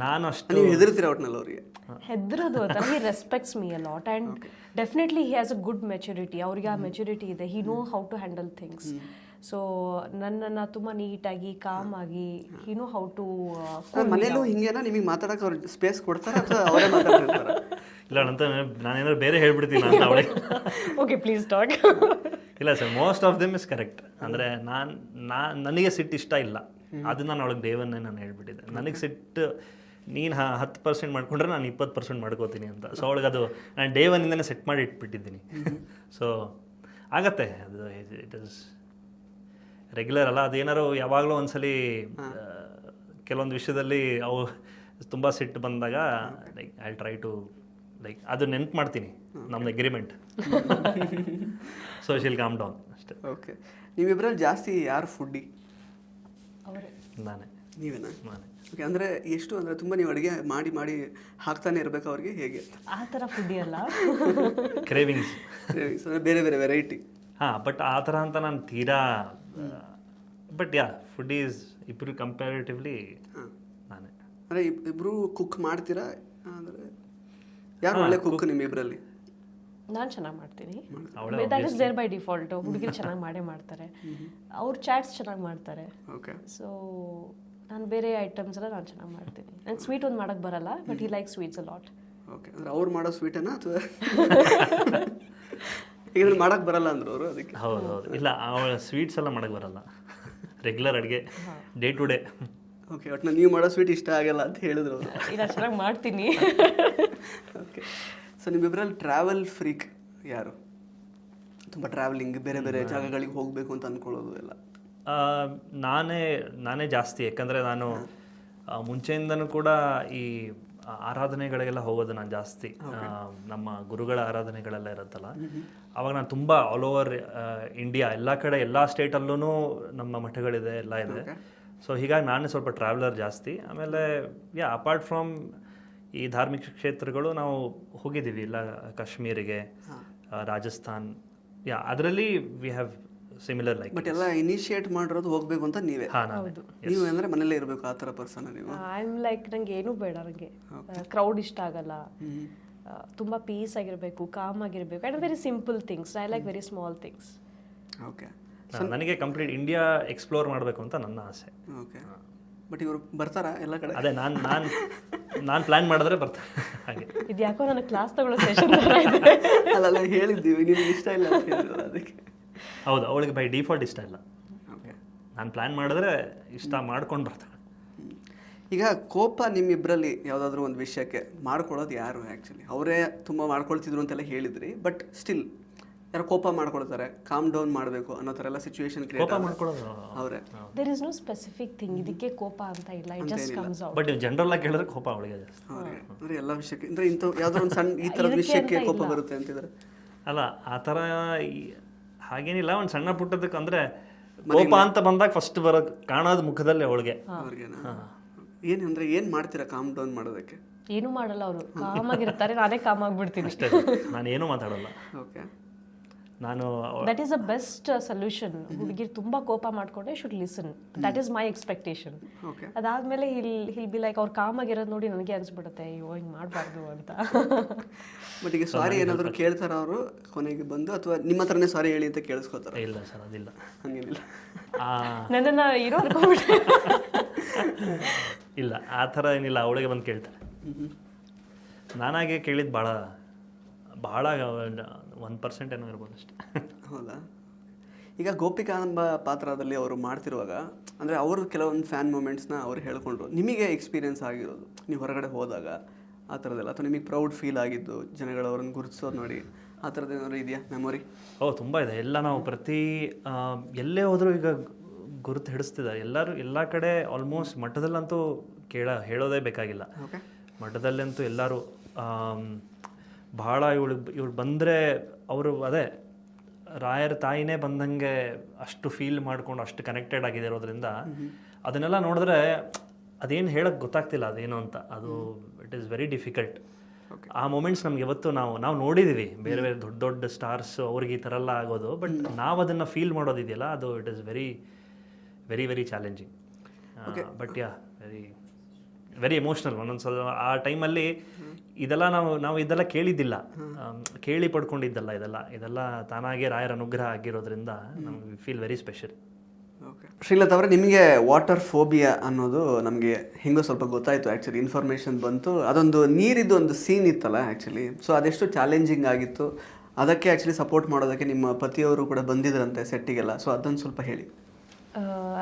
Speaker 2: ನಾನು ಅಷ್ಟು
Speaker 1: ನೀವು ಹೆದರ್ತೀರ ಒಟ್ನಲ್ಲಿ ಅವರಿಗೆ?
Speaker 3: ಹೆದರೋದು ಅಂತ, he respects me a lot and definitely he has a good maturity. ಅವ್ರಿಗೆ ಆ ಮೆಚುರಿಟಿ ಇದೆ. He know how to handle things. So ನನ್ನನ್ನು ತುಂಬ ನೀಟಾಗಿ ಕಾಮ್ ಆಗಿ ಹಿ ನೋ ಹೌ ಟು.
Speaker 1: ಮನೇಲೂ ಹಿಂಗೇನಾ? ನಿಮಗೆ ಮಾತಾಡಕ್ಕೆ ಅವ್ರು ಸ್ಪೇಸ್ ಕೊಡ್ತಾರೆ ಅಥವಾ ಅವರೇ ಮಾತಾಡ್ತಿರ್ತಾರೆ?
Speaker 2: ಇಲ್ಲ, ಅಂತ ನಾನೇನಾದ್ರು ಬೇರೆ ಹೇಳ್ಬಿಡ್ತೀನಿ ಅಂತ ಅವಳಿಗೆ.
Speaker 3: Okay, please talk.
Speaker 2: ಇಲ್ಲ sir, most of them is correct. ಅಂದರೆ ನನಗೆ ಸಿಟ್ಟು ಇಷ್ಟ ಇಲ್ಲ, ಅದನ್ನ ನಾನು ಅವಳಿಗೆ ದೇವನ್ನೇ ನಾನು ಹೇಳ್ಬಿಟ್ಟಿದ್ದೆ. ನನಗೆ ಸಿಟ್ಟು ನೀನು 10% ಮಾಡ್ಕೊಂಡ್ರೆ ನಾನು 20% ಮಾಡ್ಕೋತೀನಿ ಅಂತ. ಸೊ ಅವಳಿಗೆ ಅದು ನಾನು ಡೇವನಿಂದನೇ ಸೆಟ್ ಮಾಡಿ ಇಟ್ಬಿಟ್ಟಿದ್ದೀನಿ. ಸೊ ಆಗತ್ತೆ, ಅದು ಇಟ್ ಇಸ್ ರೆಗ್ಯುಲರ್ ಅಲ್ಲ. ಅದೇನಾರು ಯಾವಾಗಲೂ ಒಂದ್ಸಲಿ ಕೆಲವೊಂದು ವಿಷಯದಲ್ಲಿ ಅವು ತುಂಬ ಸಿಟ್ಟು ಬಂದಾಗ like I try to like ಅದು ನೆನ್ಪು ಮಾಡ್ತೀನಿ ನಮ್ದು ಅಗ್ರಿಮೆಂಟ್. ಸೊ ಶಿಲ್ ಕಾಮ್ ಡೌನ್ ಅಷ್ಟೇ.
Speaker 1: ಓಕೆ. ನೀವಿಬ್ಬರಲ್ಲಿ ಜಾಸ್ತಿ ಯಾರು ಫುಡ್ಡಿ?
Speaker 3: ಅವರೇ.
Speaker 2: ನಾನೇ.
Speaker 1: ನೀವೇನಾ?
Speaker 2: ನಾನೇ.
Speaker 1: ಓಕೆ. ಅಂದರೆ ಎಷ್ಟು ಅಂದರೆ ತುಂಬ ನೀವು ಅಡುಗೆ ಮಾಡಿ ಮಾಡಿ ಹಾಕ್ತಾನೆ ಇರಬೇಕು ಅವ್ರಿಗೆ, ಹೇಗೆ?
Speaker 3: ಆ ಥರ ಫುಡ್ಡಿ ಅಲ್ಲ,
Speaker 2: ಕ್ರೇವಿಂಗ್ಸ್
Speaker 1: ಅಂದರೆ ಬೇರೆ ಬೇರೆ ವೆರೈಟಿ.
Speaker 2: ಹಾಂ, ಬಟ್ ಆ ಥರ ಅಂತ ನಾನು ತೀರಾ, ಬಟ್ ಯಾ ಫುಡ್ ಈಸ್ ಇಬ್ಬರು ಕಂಪ್ಯಾರಿಟಿವ್ಲಿ ನಾನೇ.
Speaker 1: ಅಂದರೆ ಇಬ್ಬರು ಕುಕ್ ಮಾಡ್ತೀರಾ? ಅಂದರೆ ಯಾರು ಒಳ್ಳೆ ಕುಕ್ ನಿಮ್ಮಿಬ್ಬರಲ್ಲಿ?
Speaker 3: ನಾನು ಚೆನ್ನಾಗಿ ಮಾಡ್ತೀನಿ. That is there by default. ಹುಡುಗಿರು ಚೆನ್ನಾಗಿ ಮಾಡೇ ಮಾಡ್ತಾರೆ, ಅವ್ರ ಚಾಟ್ಸ್ ಚೆನ್ನಾಗಿ ಮಾಡ್ತಾರೆ.
Speaker 1: ಓಕೆ. ಸೊ
Speaker 3: ನಾನು ಬೇರೆ ಐಟಮ್ಸ್ ಎಲ್ಲ ನಾನು ಚೆನ್ನಾಗಿ ಮಾಡ್ತೀನಿ. ನಂಗೆ ಸ್ವೀಟ್ ಒಂದು ಮಾಡೋಕ್ಕೆ ಬರಲ್ಲ, but he like sweets a lot.
Speaker 1: Okay. ಅಂದರೆ ಅವ್ರು ಮಾಡೋ ಸ್ವೀಟೇನಾ ಅಥವಾ ಈಗ ಮಾಡೋಕ್ಕೆ ಬರಲ್ಲ ಅಂದರು ಅವರು? ಅದಕ್ಕೆ.
Speaker 2: ಹೌದು. ಇಲ್ಲ, ಅವಳ ಸ್ವೀಟ್ಸ್ ಎಲ್ಲ ಮಾಡೋಕ್ಕೆ ಬರಲ್ಲ, ರೆಗ್ಯುಲರ್ ಅಡುಗೆ ಡೇ ಟು ಡೇ.
Speaker 1: ಓಕೆ. ಒಟ್ಟು ನೀವು ಮಾಡೋ ಸ್ವೀಟ್ ಇಷ್ಟ ಆಗಲ್ಲ ಅಂತ ಹೇಳಿದ್ರು ಅವರು.
Speaker 3: ಇಲ್ಲ, ಚೆನ್ನಾಗಿ ಮಾಡ್ತೀನಿ.
Speaker 1: ಓಕೆ. ಸೊ ನಿಮ್ಮಿಬ್ಬರಲ್ಲಿ ಟ್ರಾವೆಲ್ ಫ್ರೀಕ್ ಯಾರು? ತುಂಬ ಟ್ರಾವೆಲಿಂಗ್, ಬೇರೆ ಬೇರೆ ಜಾಗಗಳಿಗೆ ಹೋಗಬೇಕು ಅಂತ ಅಂದ್ಕೊಳ್ಳೋದು ಎಲ್ಲ?
Speaker 2: ನಾನೇ ಜಾಸ್ತಿ. ಯಾಕಂದರೆ ನಾನು ಮುಂಚೆಯಿಂದನೂ ಕೂಡ ಈ ಆರಾಧನೆಗಳಿಗೆಲ್ಲ ಹೋಗೋದು ನಾನು ಜಾಸ್ತಿ. ನಮ್ಮ ಗುರುಗಳ ಆರಾಧನೆಗಳೆಲ್ಲ ಇರುತ್ತಲ್ಲ, ಅವಾಗ ನಾನು ತುಂಬ ಆಲ್ ಓವರ್ ಇಂಡಿಯಾ ಎಲ್ಲ ಕಡೆ ಎಲ್ಲ ಸ್ಟೇಟಲ್ಲೂ ನಮ್ಮ ಮಠಗಳಿದೆ, ಎಲ್ಲ ಇದೆ. ಸೊ ಹೀಗಾಗಿ ನಾನೇ ಸ್ವಲ್ಪ ಟ್ರಾವೆಲರ್ ಜಾಸ್ತಿ. ಆಮೇಲೆ ಅಪಾರ್ಟ್ ಫ್ರಮ್ ಈ ಧಾರ್ಮಿಕ ಕ್ಷೇತ್ರಗಳು ನಾವು ಹೋಗಿದ್ದೀವಿ, ಇಲ್ಲ ಕಾಶ್ಮೀರಿಗೆ, ರಾಜಸ್ಥಾನ್, ಅದರಲ್ಲಿ we have similar like.
Speaker 1: But ಎಲ್ಲ ಇನಿಷಿಯೇಟ್ ಮಾಡಿರೋದು ಹೋಗ್ಬೇಕು ಅಂತ ನೀವೇ? ನೀವು ಅಂದ್ರೆ ಮನೇಲೇ ಇರಬೇಕು ಆ ಥರ ಪರ್ಸನ್ ನೀವು?
Speaker 3: ಐ ಆಮ್ ಲೈಕ್ ನಂಗೆ ಏನೂ ಬೇಡ, ನನಗೆ ಕ್ರೌಡ್ ಇಷ್ಟ ಆಗಲ್ಲ, ತುಂಬ ಪೀಸ್ ಆಗಿರಬೇಕು, ಕಾಮ್ ಆಗಿರಬೇಕು, and very simple things. I like very small things.
Speaker 1: Okay.
Speaker 2: ನನಗೆ ಕಂಪ್ಲೀಟ್ ಇಂಡಿಯಾ ಎಕ್ಸ್ಪ್ಲೋರ್ ಮಾಡಬೇಕು ಅಂತ ನನ್ನ ಆಸೆ.
Speaker 1: ಓಕೆ. ಬಟ್ ಇವರು ಬರ್ತಾರಾ ಎಲ್ಲ ಕಡೆ?
Speaker 2: ಅದೇ ನಾನು ಪ್ಲ್ಯಾನ್ ಮಾಡಿದ್ರೆ ಬರ್ತಾರೆ. ಹಾಗೆ
Speaker 3: ಇದು ಯಾಕೋ ನನಗೆ ಕ್ಲಾಸ್ ತಗೊಳ್ಳೋ ಸೆಷನ್
Speaker 1: ಅಲ್ಲ ಹೇಳಿದ್ದೀವಿ ನಿಮ್ಗೆ ಇಷ್ಟ ಇಲ್ಲ ಅಂತ ಹೇಳಿದ್ರು ಅದಕ್ಕೆ.
Speaker 2: ಹೌದು, ಅವಳಿಗೆ ಬೈ ಡಿಫಾಲ್ಟ್ ಇಷ್ಟ ಇಲ್ಲ.
Speaker 1: ಓಕೆ.
Speaker 2: ನಾನು ಪ್ಲ್ಯಾನ್ ಮಾಡಿದ್ರೆ ಇಷ್ಟ ಮಾಡ್ಕೊಂಡು ಬರ್ತಾಳೆ.
Speaker 1: ಈಗ ಕೋಪ ನಿಮ್ಮಿಬ್ಬರಲ್ಲಿ ಯಾವುದಾದ್ರೂ ಒಂದು ವಿಷಯಕ್ಕೆ ಮಾಡ್ಕೊಳ್ಳೋದು ಯಾರು ಆ್ಯಕ್ಚುಲಿ? ಅವರೇ ತುಂಬ ಮಾಡ್ಕೊಳ್ತಿದ್ರು ಅಂತೆಲ್ಲ ಹೇಳಿದ್ರಿ, ಬಟ್ ಸ್ಟಿಲ್ ಯಾರು ಕೋಪ ಮಾಡ್ಕೊಳ್ತಾರೆ, ಕಾಮ್ ಡೌನ್ ಮಾಡಬೇಕು ಅನ್ನೋ ಥರ ಎಲ್ಲ ಸಿಚುವೇಶನ್ ಕ್ರಿಯೇಟ್
Speaker 2: ಮಾಡ್ಕೊಳ್ಳೋದು
Speaker 1: ಅವರೇ?
Speaker 3: There is no specific thing, ಇದಕ್ಕೆ ಕೋಪ ಅಂತ ಇಲ್ಲ, it just comes out.
Speaker 2: But ನೀವು ಜನರಲ್ ಆಗಿ ಹೇಳಿದ್ರೆ ಕೋಪ ಅವಳಿಗೆ ಜಾಸ್ತಿ.
Speaker 1: ಅಂದರೆ ಎಲ್ಲ ವಿಷಯಕ್ಕೆ ಅಂದರೆ ಇಂಥ ಯಾವುದೋ ಒಂದು ಸಣ್ಣ ಈ ಥರದ ವಿಷಯಕ್ಕೆ ಕೋಪ ಬರುತ್ತೆ ಅಂತಿದ್ರೆ?
Speaker 2: ಅಲ್ಲ, ಆ ಥರ ಹಾಗೇನಿಲ್ಲ. ಒಂದು ಸಣ್ಣ ಪುಟ್ಟದಕ್ಕೆ ಅಂದರೆ ಕೋಪ ಅಂತ ಬಂದಾಗ ಫಸ್ಟ್ ಬರೋದು ಕಾಣೋದು ಮುಖದಲ್ಲಿ ಅವಳಿಗೆ.
Speaker 1: ಅವ್ರಿಗೇನಾ? ಏನಂದ್ರೆ ಏನು ಮಾಡ್ತೀರಾ ಕಾಮ್ ಡೌನ್ ಮಾಡೋದಕ್ಕೆ?
Speaker 3: ಏನೂ ಮಾಡಲ್ಲ, ಅವರು ಕಾಮ್ ಆಗಿರ್ತಾರೆ, ನಾನೇ ಕಾಮ್ ಆಗ್ಬಿಡ್ತೀನಿ
Speaker 2: ಅಷ್ಟೇ. ನಾನು ಏನೂ ಮಾತಾಡಲ್ಲ.
Speaker 1: ಓಕೆ.
Speaker 2: ನಾನು
Speaker 3: that is a best solution. ಹುಡುಗಿರು ತುಂಬಾ ಕೋಪ ಮಾಡ್ಕೊಂಡೆ should listen, that is my expectation.
Speaker 1: Okay.
Speaker 3: ಅದಾದ್ಮೇಲೆ ಹಿಲ್ ಬಿ ಲೈಕ್ ಅವ್ರು ಕಾಮ್ ಆಗಿರೋದು ನೋಡಿ ನನಗೆ ಅನ್ಸ್ಬಿಡುತ್ತೆ, ಅಯ್ಯೋ ಹಿಂಗೆ ಮಾಡಬಾರ್ದು ಅಂತ.
Speaker 1: ಬಟ್ ಈಗ ಸಾರಿ ಏನಾದರೂ ಕೇಳ್ತಾರ ಅವರು ಕೊನೆಗೆ ಬಂದು, ಅಥವಾ ನಿಮ್ಮ ಹತ್ರನೇ ಸಾರಿ ಹೇಳಿ ಅಂತ ಕೇಳಿಸ್ಕೋತಾರ?
Speaker 2: ಇಲ್ಲ ಸರ್, ಅದಿಲ್ಲ,
Speaker 1: ಹಂಗೇನಿಲ್ಲ.
Speaker 3: ನನ್ನನ್ನು ಇರೋ ಅನ್ಕೊಂಡ್ಬಿಟ್ಟೆ.
Speaker 2: ಇಲ್ಲ, ಆ ಥರ ಏನಿಲ್ಲ. ಅವಳಿಗೆ ಬಂದು ಕೇಳ್ತಾರೆ. ನಾನಾಗೆ ಕೇಳಿದ್ದು ಭಾಳ 1% ಏನೋ ಇರ್ಬೋದು ಅಷ್ಟೇ.
Speaker 1: ಹೌದಾ? ಈಗ ಗೋಪಿಕಾಂಬ ಪಾತ್ರದಲ್ಲಿ ಅವರು ಮಾಡ್ತಿರುವಾಗ ಅಂದರೆ ಅವರು ಕೆಲವೊಂದು ಫ್ಯಾನ್ ಮೂಮೆಂಟ್ಸ್ನ ಅವ್ರು ಹೇಳ್ಕೊಂಡ್ರು, ನಿಮಗೆ ಎಕ್ಸ್ಪೀರಿಯನ್ಸ್ ಆಗಿರೋದು ನೀವು ಹೊರಗಡೆ ಹೋದಾಗ ಆ ಥರದ್ದೆಲ್ಲ, ಅಥವಾ ನಿಮಗೆ ಪ್ರೌಡ್ ಫೀಲ್ ಆಗಿದ್ದು ಜನಗಳು ಅವ್ರನ್ನ ಗುರುತಿಸೋದು ನೋಡಿ, ಆ ಥರದ್ದು ಏನಾದ್ರು ಇದೆಯಾ ಮೆಮೊರಿ?
Speaker 2: ತುಂಬ ಇದೆ. ಎಲ್ಲ ನಾವು ಪ್ರತಿ ಎಲ್ಲೇ ಹೋದರೂ ಈಗ ಗುರುತು ಹಿಡಿಸ್ತಿದ್ದಾರೆ ಎಲ್ಲರೂ, ಎಲ್ಲ ಕಡೆ ಆಲ್ಮೋಸ್ಟ್. ಮಠದಲ್ಲಂತೂ ಹೇಳೋದೇ ಬೇಕಾಗಿಲ್ಲ. ಮಠದಲ್ಲಂತೂ ಎಲ್ಲರೂ ಭಾಳ ಇವಳು ಬಂದರೆ ಅವರು ಅದೇ ರಾಯರ ತಾಯಿನೇ ಬಂದಂಗೆ ಅಷ್ಟು ಫೀಲ್ ಮಾಡ್ಕೊಂಡು ಅಷ್ಟು ಕನೆಕ್ಟೆಡ್ ಆಗಿದೆ ಇರೋದ್ರಿಂದ ಅದನ್ನೆಲ್ಲ ನೋಡಿದ್ರೆ ಅದೇನು ಹೇಳಕ್ಕೆ ಗೊತ್ತಾಗ್ತಿಲ್ಲ ಅದೇನು ಅಂತ. ಅದು ಇಟ್ ಈಸ್ ವೆರಿ ಡಿಫಿಕಲ್ಟ್. ಆ ಮೂಮೆಂಟ್ಸ್ ನಮ್ಗೆ ಇವತ್ತು ನಾವು ನೋಡಿದ್ದೀವಿ, ಬೇರೆ ಬೇರೆ ದೊಡ್ಡ ದೊಡ್ಡ ಸ್ಟಾರ್ಸ್ ಅವ್ರಿಗೆ ಈ ಥರ ಎಲ್ಲ ಆಗೋದು. ಬಟ್ ನಾವು ಅದನ್ನು ಫೀಲ್ ಮಾಡೋದಿದೆಯಲ್ಲ, ಅದು it is very very very challenging. But very emotional. ಒಂದೊಂದ್ಸಲ ಆ ಟೈಮಲ್ಲಿ ಇದೆಲ್ಲ ನಾವು ಇದೆಲ್ಲ ಕೇಳಿದ್ದಿಲ್ಲ, ಕೇಳಿ ಪಡ್ಕೊಂಡಿದ್ದಲ್ಲ. ಇದೆಲ್ಲ ತಾನಾಗೆ ರಾಯರ ಅನುಗ್ರಹ ಆಗಿರೋದ್ರಿಂದ ನಮ್ಗೆ feel very special.
Speaker 1: Okay. Srilatha ಅವರೇ, ನಿಮಗೆ ವಾಟರ್ ಫೋಬಿಯಾ ಅನ್ನೋದು ನಮಗೆ ಹೆಂಗೋ ಸ್ವಲ್ಪ ಗೊತ್ತಾಯಿತು. ಆ್ಯಕ್ಚುಲಿ ಇನ್ಫಾರ್ಮೇಷನ್ ಬಂತು, ಅದೊಂದು ನೀರಿದ್ದು ಒಂದು ಸೀನ್ ಇತ್ತಲ್ಲ ಆ್ಯಕ್ಚುಲಿ. ಸೊ ಅದೆಷ್ಟು ಚಾಲೆಂಜಿಂಗ್ ಆಗಿತ್ತು, ಅದಕ್ಕೆ ಆ್ಯಕ್ಚುಲಿ ಸಪೋರ್ಟ್ ಮಾಡೋದಕ್ಕೆ ನಿಮ್ಮ ಪತಿಯವರು ಕೂಡ ಬಂದಿದ್ರಂತೆ ಸೆಟ್ಟಿಗೆಲ್ಲ. ಸೊ ಅದನ್ನು ಸ್ವಲ್ಪ ಹೇಳಿ.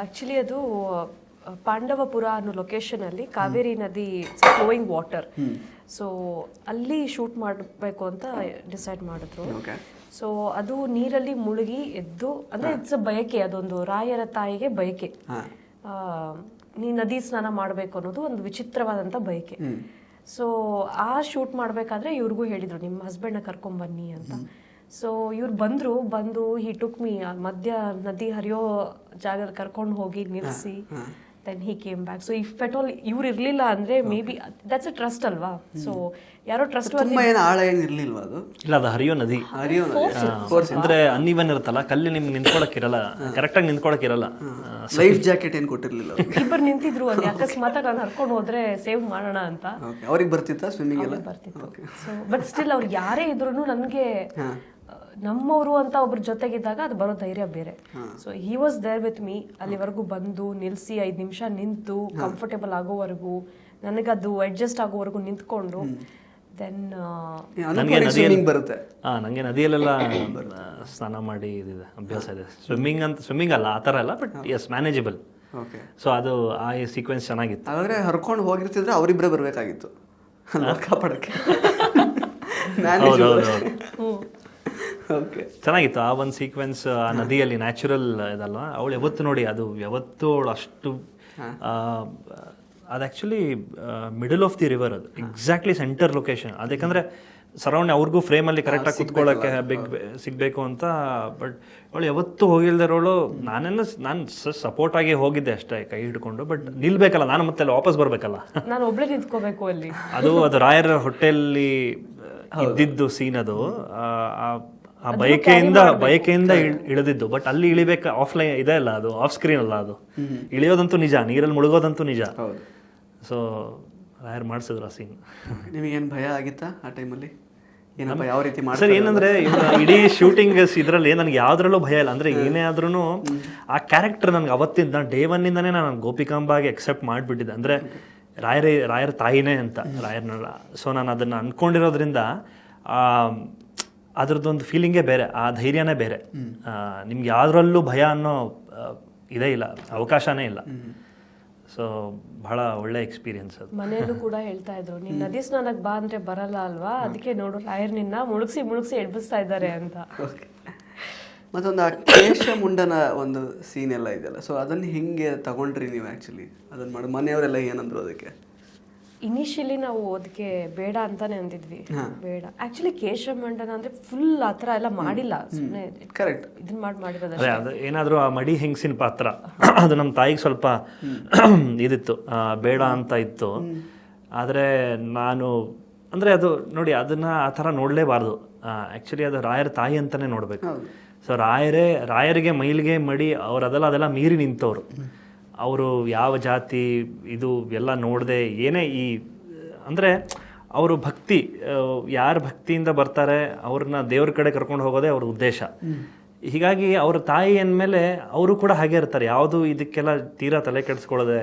Speaker 3: ಆ್ಯಕ್ಚುಲಿ ಅದು ಪಾಂಡವಪುರ ಅನ್ನೋ ಲೊಕೇಶನಲ್ಲಿ ಕಾವೇರಿ ನದಿ ಫ್ಲೋಯಿಂಗ್ ವಾಟರ್, ಸೊ ಅಲ್ಲಿ ಶೂಟ್ ಮಾಡಬೇಕು ಅಂತ ಡಿಸೈಡ್ ಮಾಡಿದ್ರು. ಸೊ ಅದು ನೀರಲ್ಲಿ ಮುಳುಗಿ ಎದ್ದು, ಅಂದರೆ ಇಟ್ಸ್ ಅ ಬಯಕೆ, ಅದೊಂದು ರಾಯರ ತಾಯಿಗೆ ಬಯಕೆ, ನೀ ನದಿ ಸ್ನಾನ ಮಾಡಬೇಕು ಅನ್ನೋದು ಒಂದು ವಿಚಿತ್ರವಾದಂಥ ಬಯಕೆ. ಸೊ ಆ ಶೂಟ್ ಮಾಡಬೇಕಾದ್ರೆ ಇವ್ರಿಗೂ ಹೇಳಿದರು, ನಿಮ್ಮ ಹಸ್ಬೆಂಡ್ನ ಕರ್ಕೊಂಬನ್ನಿ ಅಂತ. ಸೊ ಇವ್ರು ಬಂದು ಹಿ ಟುಕ್ ಮೀ ಮಧ್ಯ ನದಿ ಹರಿಯೋ ಜಾಗದಲ್ಲಿ ಕರ್ಕೊಂಡು ಹೋಗಿ ನಿಲ್ಲಿಸಿ, then he came back. So if at all ಇವ್ರು ಇರಲಿಲ್ಲ ಅಂದರೆ maybe that's a trust ಅಲ್ವಾ. ಸೊ ಯಾರೋ ಟ್ರಸ್ಟ್
Speaker 1: ತುಂಬ ಏನು ಆಳ ಏನಿರಲಿಲ್ವ ಅದು?
Speaker 2: ಇಲ್ಲ, ಅದು ಹರಿಯೋ ನದಿ. ಅಂದ್ರೆ ಅನ್ನಿವನ್ ಇರುತ್ತಲ್ಲ, ಕಲ್ಲಿ ನಿಮ್ಗೆ ನಿಂತ್ಕೊಳಕ್ಕಿರಲ್ಲ, ಕರೆಕ್ಟಾಗಿ ನಿಂತ್ಕೊಳಕ್ಕಿರಲ್ಲ.
Speaker 1: ಲೈಫ್ ಜಾಕೆಟ್ ಏನು ಕೊಟ್ಟಿರಲಿಲ್ಲ?
Speaker 3: ಇಬ್ಬರು ನಿಂತಿದ್ರು ಅಲ್ಲಿ, ಅಕಸ್ಮಾತ್ ನಾನು ಹರ್ಕೊಂಡು ಹೋದ್ರೆ ಸೇವ್ ಮಾಡೋಣ ಅಂತ.
Speaker 1: ಅವ್ರಿಗೆ ಬರ್ತಿತ್ತಾ ಸ್ವಿಮ್ಮಿಂಗ್ ಎಲ್ಲ?
Speaker 3: ಬರ್ತಿತ್ತು. ಸೊ ಬಟ್ ಸ್ಟಿಲ್ ಅವ್ರು ಯಾರೇ ಇದ್ರು ನನಗೆ ನಮ್ಮವರು ಅಂತ ಒಬ್ರ ಜೊತೆಗಿದ್ದಾಗ ಅದು ಬರೋ ಧೈರ್ಯ ಬೇರೆ. So he was there with me. ಅಲ್ಲಿವರೆಗೂ ಬಂದು ನಿಲ್ಲಿಸಿ 5 ನಿಮಿಷ ನಿಂತು ಕಂಫರ್ಟೇಬಲ್ ಆಗೋವರೆಗೂ, ನನಗದು ಅಡ್ಜಸ್ಟ್ ಆಗೋವರೆಗೂ ನಿಂತ್ಕೊಂಡು, ದೆನ್
Speaker 1: ಬರುತ್ತೆ.
Speaker 2: ನನಗೆ ನದಿಯಲ್ಲೆಲ್ಲ ಸ್ನಾನ ಮಾಡಿ ಇದಿದೆ, ಅಭ್ಯಾಸ ಇದೆ. ಸ್ವಿಮ್ಮಿಂಗ್ ಅಲ್ಲ ಆ ಥರ ಅಲ್ಲ, ಬಟ್ ಎಸ್ ಮ್ಯಾನೇಜಬಲ್. ಸೊ ಅದು ಆ ಸೀಕ್ವೆನ್ಸ್ ಚೆನ್ನಾಗಿತ್ತು.
Speaker 1: ಹಾಗಾದ್ರೆ ಹರ್ಕೊಂಡು ಹೋಗಿರ್ತಿದ್ರೆ ಅವರಿಬ್ಬರೇ ಬರಬೇಕಾಗಿತ್ತು ಕಾಪಾಡಕ್ಕೆ.
Speaker 2: ಚೆನ್ನಾಗಿತ್ತು ಆ ಒಂದು ಸೀಕ್ವೆನ್ಸ್. ಆ ನದಿಯಲ್ಲಿ ನ್ಯಾಚುರಲ್ ಇದಲ್ವ, ಅವಳು ಯಾವತ್ತು ನೋಡಿ, ಅದು ಯಾವತ್ತು ಅವಳು ಅಷ್ಟು ಅದು actually middle of the river, ಅದು ಎಕ್ಸಾಕ್ಟ್ಲಿ ಸೆಂಟರ್ ಲೊಕೇಶನ್. ಅದಕ್ಕಂದರೆ ಸರೌಂಡ್ ಅವ್ರಿಗೂ ಫ್ರೇಮಲ್ಲಿ ಕರೆಕ್ಟಾಗಿ ಕುತ್ಕೊಳ್ಳೋಕ್ಕೆ ಸಿಗಬೇಕು ಅಂತ. ಬಟ್ ಅವಳು ಯಾವತ್ತೂ ಹೋಗಿಲ್ದಿರೋಳು. ನಾನು ಸಪೋರ್ಟ್ ಆಗಿ ಹೋಗಿದ್ದೆ ಅಷ್ಟೇ ಕೈ ಹಿಡ್ಕೊಂಡು. ಬಟ್ ನಿಲ್ಬೇಕಲ್ಲ, ನಾನು ಮತ್ತೆ ವಾಪಸ್ ಬರಬೇಕಲ್ಲ,
Speaker 3: ನಾನು ಒಬ್ಳೆ ನಿಂತ್ಕೋಬೇಕು ಅಲ್ಲಿ.
Speaker 2: ಅದು ರಾಯರ ಹೊಟ್ಟೆಯಲ್ಲಿ ಇದ್ದಿದ್ದು ಸೀನ್ ಅದು. ಆ ಬಯಕೆಯಿಂದ ಇಳಿದಿದ್ದು. ಬಟ್ ಅಲ್ಲಿ ಇಳಿಬೇಕು, ಆಫ್ಲೈನ್ ಇದೆ ಅಲ್ಲ, ಅದು ಆಫ್ ಸ್ಕ್ರೀನ್ ಅಲ್ಲ, ಅದು ಇಳಿಯೋದಂತೂ ನಿಜ, ನೀರಲ್ಲಿ ಮುಳುಗೋದಂತೂ ನಿಜ. ಸೊ ರಾಯರ್ ಮಾಡಿಸಿದ್ರು ಆ ಸೀನ್.
Speaker 1: ನಿಮಗೇನು ಭಯ ಆಗಿತ್ತಾ ಆ ಟೈಮಲ್ಲಿ? ಏನಪ್ಪ ಯಾವ ರೀತಿ
Speaker 2: ಸರ್ ಏನಂದ್ರೆ ಇಡೀ ಶೂಟಿಂಗ್ ಇದರಲ್ಲಿ ನನಗೆ ಯಾವ್ದ್ರಲ್ಲೂ ಭಯ ಇಲ್ಲ. ಅಂದ್ರೆ ಏನೇ ಆದ್ರೂ ಆ ಕ್ಯಾರೆಕ್ಟರ್ ನನಗೆ ಅವತ್ತಿಂದ ಡೇ ಒನ್ನಿಂದಾನೇ ನಾನು ಗೋಪಿಕಾಂಬಾಗೆ ಅಕ್ಸೆಪ್ಟ್ ಮಾಡಿಬಿಟ್ಟಿದ್ದೆ. ಅಂದ್ರೆ ರಾಯರ ತಾಯಿನೇ ಅಂತ ರಾಯರ್ನ. ಸೊ ನಾನು ಅದನ್ನ ಅನ್ಕೊಂಡಿರೋದ್ರಿಂದ ಅದ್ರದ್ದೊಂದು ಫೀಲಿಂಗೇ ಬೇರೆ, ಆ ಧೈರ್ಯನೇ ಬೇರೆ. ನಿಮ್ಗೆ ಯಾವ್ದ್ರಲ್ಲೂ ಭಯ ಅನ್ನೋ ಇದೇ ಇಲ್ಲ, ಅವಕಾಶನೇ ಇಲ್ಲ. ಸೊ ಬಹಳ ಒಳ್ಳೆ ಎಕ್ಸ್ಪೀರಿಯನ್ಸ್ ಅದು.
Speaker 3: ಮನೆಯಲ್ಲೂ ಕೂಡ ಹೇಳ್ತಾ ಇದ್ರು, ನೀನ್ ನದಿ ಸ್ನಾನಕ್ಕೆ ಬಾ ಅಂದ್ರೆ ಬರಲ್ಲ ಅಲ್ವಾ, ಅದಕ್ಕೆ ನೋಡು ರಾಯರ್ ನಿನ್ನ ಮುಳುಗಿಸಿ ಎಡ್ಬಿಸ್ತಾ ಇದ್ದಾರೆ ಅಂತ.
Speaker 1: ಮತ್ತೊಂದು ಆ ಕೇಶಮುಂಡನ ಒಂದು ಸೀನ್ ಎಲ್ಲ ಇದೆಯಲ್ಲ, ಸೊ ಅದನ್ನ ಹೆಂಗೆ ತಗೊಂಡ್ರಿ ನೀವು? ಆ್ಯಕ್ಚುಲಿ ಅದನ್ನ ಮಾಡಿ ಮನೆಯವರೆಲ್ಲ ಏನಂದ್ರು ಅದಕ್ಕೆ?
Speaker 3: ಇನಿಷಿಯಲಿ ನಾವು ಅದಕ್ಕೆ ಬೇಡ ಅಂತಾನೆ ಅಂದಿದ್ವಿ, ಬೇಡ. ಆಕ್ಚುಲಿ ಕೇಶಮಂಡನ ಅಂದ್ರೆ ಫುಲ್ ಆತರ ಎಲ್ಲ ಮಾಡಿಲ್ಲ, ಸುಮ್ಮನೆ
Speaker 1: ಕರೆಕ್ಟ್
Speaker 3: ಇದನ್ನ ಮಾಡಿರೋದು.
Speaker 2: ಅದು ಏನಾದರೂ ಆ ಮಡಿ ಹೆಂಗಸಿನ ಪಾತ್ರ ಅದು ನಮ್ಮ ತಾಯಿಗೆ ಸ್ವಲ್ಪ ಇದಿತ್ತು, ಬೇಡ ಅಂತ ಇತ್ತು. ಆದರೆ ನಾನು ಅಂದರೆ ಅದು ನೋಡಿ, ಅದನ್ನ ಆ ಥರ ನೋಡಲೇಬಾರ್ದು. ಆ್ಯಕ್ಚುಲಿ ಅದು ರಾಯರ ತಾಯಿ ಅಂತಲೇ ನೋಡಬೇಕು. ಸೊ ರಾಯರಿಗೆ ಮೈಲಿಗೆ ಮಡಿ ಅದೆಲ್ಲ ಮೀರಿ ನಿಂತವ್ರು. ಅವರು ಯಾವ ಜಾತಿ ಇದು ಎಲ್ಲ ನೋಡದೆ ಏನೇ ಅಂದರೆ ಅವರು ಭಕ್ತಿ, ಯಾರು ಭಕ್ತಿಯಿಂದ ಬರ್ತಾರೆ ಅವ್ರನ್ನ ದೇವ್ರ ಕಡೆ ಕರ್ಕೊಂಡು ಹೋಗೋದೇ ಅವ್ರ ಉದ್ದೇಶ. ಹೀಗಾಗಿ ಅವ್ರ ತಾಯಿ ಅಂದಮೇಲೆ ಅವರು ಕೂಡ ಹಾಗೆ ಇರ್ತಾರೆ, ಯಾವುದು ಇದಕ್ಕೆಲ್ಲ ತೀರಾ ತಲೆ ಕೆಡಿಸ್ಕೊಳ್ಳೋದೆ.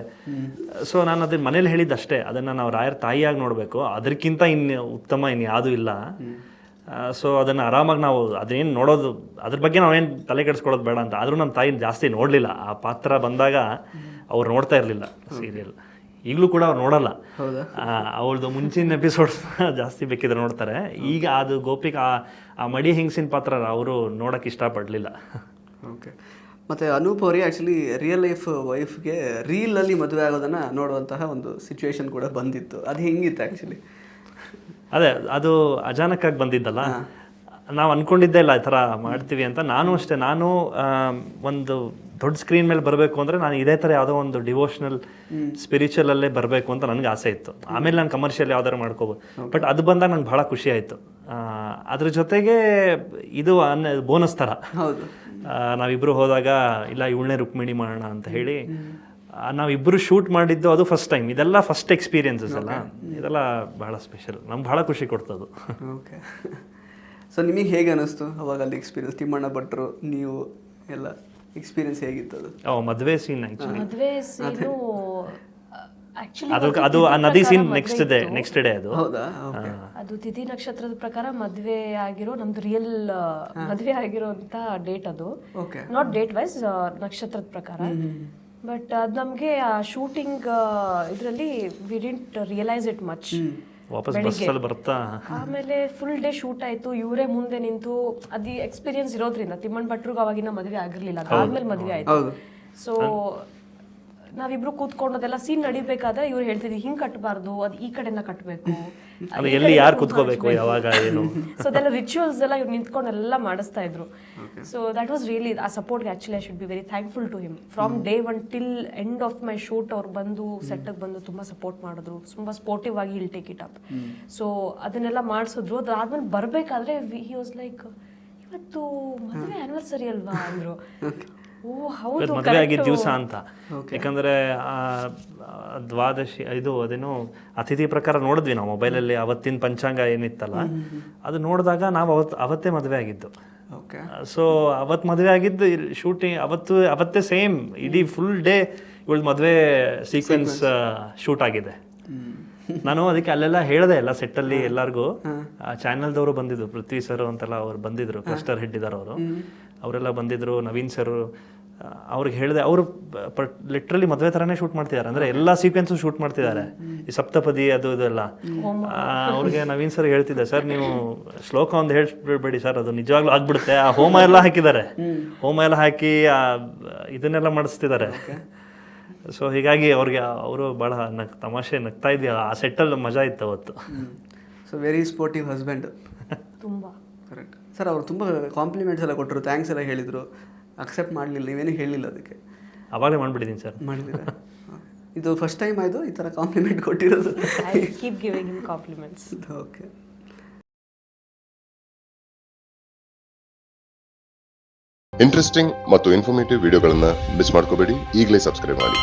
Speaker 2: ಸೊ ನಾನು ಅದನ್ನ ಮನೇಲಿ ಹೇಳಿದ್ದಷ್ಟೇ, ಅದನ್ನು ನಾವು ರಾಯರ ತಾಯಿಯಾಗಿ ನೋಡಬೇಕು, ಅದಕ್ಕಿಂತ ಉತ್ತಮ ಯಾವುದೂ ಇಲ್ಲ. ಸೊ ಅದನ್ನು ಆರಾಮಾಗಿ ನಾವು ಅದೇನು ನೋಡೋದು, ಅದ್ರ ಬಗ್ಗೆ ನಾವೇನು ತಲೆ ಕೆಡಿಸ್ಕೊಳ್ಳೋದು ಬೇಡ ಅಂತ. ಆದರೂ ನಮ್ಮ ತಾಯಿ ಜಾಸ್ತಿ ನೋಡಲಿಲ್ಲ. ಆ ಪಾತ್ರ ಬಂದಾಗ ಅವ್ರು ನೋಡ್ತಾ ಇರಲಿಲ್ಲ ಸೀರಿಯಲ್. ಈಗಲೂ ಕೂಡ ಅವ್ರು ನೋಡಲ್ಲ. ಅವ್ರದ್ದು ಮುಂಚಿನ ಎಪಿಸೋಡ್ಸ್ ಜಾಸ್ತಿ ಬೇಕಿದ್ರೆ ನೋಡ್ತಾರೆ. ಈಗ ಅದು ಗೋಪಿಕಾ ಆ ಮಡಿ ಹೆಂಗಸಿನ ಪಾತ್ರ ಅವರು ನೋಡೋಕೆ ಇಷ್ಟಪಡಲಿಲ್ಲ.
Speaker 1: ಓಕೆ. ಮತ್ತು ಅನೂಪ್ ಅವರಿಗೆ ಆ್ಯಕ್ಚುಲಿ ರಿಯಲ್ ಲೈಫ್ ವೈಫ್ಗೆ ರೀಲಲ್ಲಿ ಮದುವೆ ಆಗೋದನ್ನು ನೋಡುವಂತಹ ಒಂದು ಸಿಚುವೇಶನ್ ಕೂಡ ಬಂದಿತ್ತು. ಅದು ಹೆಂಗಿತ್ತು ಆ್ಯಕ್ಚುಲಿ?
Speaker 2: ಅದೇ ಅದು ಅಚಾನಕ್ಕಾಗಿ ಬಂದಿದ್ದಲ್ಲ, ನಾವು ಅಂದ್ಕೊಂಡಿದ್ದೇ ಇಲ್ಲ ಈ ಥರ ಮಾಡ್ತೀವಿ ಅಂತ. ನಾನು ಒಂದು ದೊಡ್ಡ ಸ್ಕ್ರೀನ್ ಮೇಲೆ ಬರಬೇಕು ಅಂದರೆ ನಾನು ಇದೇ ಥರ ಯಾವುದೋ ಒಂದು ಡಿವೋಷನಲ್ ಸ್ಪಿರಿಚುವಲಲ್ಲೇ ಬರಬೇಕು ಅಂತ ನನಗೆ ಆಸೆ ಇತ್ತು. ಆಮೇಲೆ ನಾನು ಕಮರ್ಷಿಯಲ್ ಯಾವ್ದಾರು ಮಾಡ್ಕೋಬೋದು. ಬಟ್ ಅದು ಬಂದಾಗ ನಂಗೆ ಭಾಳ ಖುಷಿ ಆಯಿತು. ಅದ್ರ ಜೊತೆಗೆ ಇದು ಬೋನಸ್ ಥರ. ನಾವಿಬ್ಬರು ಹೋದಾಗ ಇಲ್ಲ ಇವಳನ್ನೇ ರುಕ್ಮಿಣಿ ಮಾಡೋಣ ಅಂತ ಹೇಳಿ ನಾವಿಬ್ಬರು ಶೂಟ್ ಮಾಡಿದ್ದು ಅದು ಫಸ್ಟ್ ಟೈಮ್. ಇದೆಲ್ಲ ಫಸ್ಟ್ ಎಕ್ಸ್ಪೀರಿಯನ್ಸಸ್ ಅಲ್ಲ, ಇದೆಲ್ಲ ಬಹಳ ಸ್ಪೆಷಲ್, ನಮ್ಗೆ ಬಹಳ ಖುಷಿ ಕೊಡ್ತದು.
Speaker 1: ಓಕೆ. ಸೊ ನಿಮಗೆ ಹೇಗೆ ಅನ್ನಿಸ್ತು ಅವಾಗ ಅಲ್ಲಿ ಎಕ್ಸ್ಪೀರಿಯನ್ಸ್? ತಿಮ್ಮಣ್ಣ ಭಟ್ರು ನೀವು ಎಲ್ಲ ಎಕ್ಸ್ಪೀರಿಯನ್ಸ್ ಹೇಗಿತ್ತು ಅದು?
Speaker 2: ಮದುವೆ ಸೀನ್ ಆ್ಯಕ್ಚುಲಿ
Speaker 3: ಅದು
Speaker 2: ಆ ನದಿ ಸೀನ್ ನೆಕ್ಸ್ಟ್ ಡೇ ಅದು.
Speaker 1: ಹೌದಾ?
Speaker 3: ಅದು ತಿಥಿ ನಕ್ಷತ್ರದ ಪ್ರಕಾರ ಮದುವೆ ಆಗಿರೋ, ನಮ್ದು ರಿಯಲ್ ಮದುವೆ ಆಗಿರೋಂಥ ಡೇಟ್ ಅದು. ನಾಟ್ ಡೇಟ್ ವೈಸ್, ನಕ್ಷತ್ರದ ಪ್ರಕಾರ. ಬಟ್ ಅದು ನಮಗೆ ಆ ಶೂಟಿಂಗ್ ಇದರಲ್ಲಿ we didn't realise it much.
Speaker 2: ವಾಪಸ್ ಬಸ್ಸಲ್ಲಿ ಬರ್ತಾ
Speaker 3: ಆಮೇಲೆ ಫುಲ್ ಡೇ ಶೂಟ್ ಆಯ್ತು, ಇವರೇ ಮುಂದೆ ನಿಂತು ಅದು ಎಕ್ಸ್ಪೀರಿಯನ್ಸ್ ಇರೋದ್ರಿಂದ. ತಿಮ್ಮಣ್ಣ ಭಟ್ರಿಗೆ ಅವಾಗಿನ ಮದುವೆ ಆಗಿರ್ಲಿಲ್ಲ, ಅದಾದ್ಮೇಲೆ ಮದುವೆ ಆಯ್ತು. ಸೊ ನಾವಿಬ್ರು ಕೂತ್ಕೊಂಡು ಅದೆಲ್ಲ ಸೀನ್ ನಡಿಬೇಕಾದ್ರೆ ಇವ್ರು ಹೇಳ್ತಿದ್ವಿ ಹಿಂಗ್ ಕಟ್ಟಬಾರ್ದು, ಅದು ಈ ಕಡೆನ ಕಟ್ಟಬೇಕು,
Speaker 2: ಎಲ್ಲಿ ಯಾರು ಕೂತ್ಕೋಬೇಕು, ಯಾವಾಗ ಏನು.
Speaker 3: ಸೊ ಅದೆಲ್ಲ ರಿಚುವಲ್ಸ್ ಎಲ್ಲ ಇವ್ರು ನಿಂತ್ಕೊಂಡು ಎಲ್ಲ ಮಾಡಿಸ್ತಾ ಇದ್ರು. ಸೊ ದಟ್ ವಾಸ್ ರಿಯಲಿ ಆ ಸಪೋರ್ಟ್ಗೆ actually I should be very thankful to him. From day one till end of my shoot ಅವ್ರು ಬಂದು ಸೆಟ್ಗೆ ಬಂದು ತುಂಬಾ ಸಪೋರ್ಟ್ ಮಾಡಿದ್ರು, ತುಂಬಾ ಸ್ಪೋರ್ಟಿವ್ ಆಗಿ will take it up. So ಅದನ್ನೆಲ್ಲ ಮಾಡಿಸಿದ್ರು. ಅದಾದ್ಮೇಲೆ ಬರ್ಬೇಕಾದ್ರೆ ಹಿ ವಾಸ್ ಲೈಕ್, ಇವತ್ತು ಮದುವೆ ಆನಿವರ್ಸರಿ ಅಲ್ವಾ ಅಂದ್ರು.
Speaker 2: ಮದುವೆ ಆಗಿದ್ದ ದಿವಸ ಅಂತ. ಯಾಕಂದ್ರೆ ದ್ವಾದಶಿ ಅದೇನೋ ಅತಿಥಿ ಪ್ರಕಾರ ನೋಡಿದ್ವಿ ನಾವು ಮೊಬೈಲಲ್ಲಿ, ಅವತ್ತಿನ ಪಂಚಾಂಗ ಏನಿತ್ತಲ್ಲ ಅದು ನೋಡಿದಾಗ ನಾವು ಅವತ್ತೇ ಮದುವೆ ಆಗಿದ್ದು. ಸೊ ಅವತ್ತು ಮದುವೆ ಆಗಿದ್ದು, ಶೂಟಿಂಗ್ ಅವತ್ತೇ ಸೇಮ್ ಇಡೀ ಫುಲ್ ಡೇ ಇವಳ ಮದುವೆ ಸೀಕ್ವೆನ್ಸ್ ಶೂಟ್ ಆಗಿದೆ. ನಾನು ಅದಕ್ಕೆ ಅಲ್ಲೆಲ್ಲ ಹೇಳಿದೆ, ಎಲ್ಲ ಸೆಟ್ಟಲ್ಲಿ ಎಲ್ಲರಿಗೂ. ಚಾನೆಲ್ದವರು ಬಂದಿದ್ರು, ಪೃಥ್ವಿ ಸರ್ ಅಂತೆಲ್ಲ ಅವ್ರು ಬಂದಿದ್ರು, ಕ್ಲಸ್ಟರ್ ಹೆಡ್ ಇದ್ದಾರೆ ಅವರು, ಅವರೆಲ್ಲ ಬಂದಿದ್ರು, ನವೀನ್ ಸರ್. ಅವ್ರಿಗೆ ಹೇಳಿದೆ, ಅವರು ಲಿಟ್ರಲಿ ಮದುವೆ ಥರನೇ ಶೂಟ್ ಮಾಡ್ತಿದ್ದಾರೆ, ಅಂದರೆ ಎಲ್ಲ ಸೀಕ್ವೆನ್ಸು ಶೂಟ್ ಮಾಡ್ತಿದ್ದಾರೆ, ಈ ಸಪ್ತಪದಿ ಅದು ಇದೆಲ್ಲ. ಅವ್ರಿಗೆ ನವೀನ್ ಸರ್ ಹೇಳ್ತಿದ್ದೆ, ಸರ್ ನೀವು ಶ್ಲೋಕ ಒಂದು ಹೇಳ್ಬಿಡ್ಬೇಡಿ ಸರ್, ಅದು ನಿಜವಾಗ್ಲೂ ಆಗ್ಬಿಡುತ್ತೆ. ಆ ಹೋಮ ಎಲ್ಲ ಹಾಕಿದ್ದಾರೆ, ಹೋಮ ಎಲ್ಲ ಹಾಕಿ ಇದನ್ನೆಲ್ಲ ಮಾಡಿಸ್ತಿದ್ದಾರೆ. ಸೊ ಹೀಗಾಗಿ ಅವರು ಭಾಳ ತಮಾಷೆ ನಗ್ತಾ ಇದ್ವಿ. ಆ ಸೆಟ್ಟಲ್ಲಿ ಮಜಾ ಇತ್ತು ಅವತ್ತು.
Speaker 1: So so very sportive husband.
Speaker 3: ತುಂಬ.
Speaker 1: Correct sir. ಅವ್ರು ತುಂಬ ಕಾಂಪ್ಲಿಮೆಂಟ್ಸ್ ಎಲ್ಲ ಕೊಟ್ಟರು, ಥ್ಯಾಂಕ್ಸ್ ಎಲ್ಲ ಹೇಳಿದರು, ಅಕ್ಸೆಪ್ಟ್ ಮಾಡಲಿಲ್ಲ, ನೀವೇನು ಹೇಳಿಲ್ಲ ಅದಕ್ಕೆ?
Speaker 2: ಅವಾಗಲೇ ಮಾಡಿಬಿಟ್ಟಿದ್ದೀನಿ ಸರ್.
Speaker 1: ಮಾಡಿದ್ದೀರಾ? ಇದು ಫಸ್ಟ್ ಟೈಮ್ ಆಯಿತು ಈ ಥರ ಕಾಂಪ್ಲಿಮೆಂಟ್ ಕೊಟ್ಟಿರೋದು?
Speaker 3: I keep giving him compliments.
Speaker 1: Okay.
Speaker 5: Interesting ಮತ್ತು ಇನ್ಫಾರ್ಮೇಟಿವ್ ವಿಡಿಯೋಗಳನ್ನು ಮಿಸ್ ಮಾಡ್ಕೋಬೇಡಿ. ಈಗಲೇ ಸಬ್ಸ್ಕ್ರೈಬ್ ಮಾಡಿ.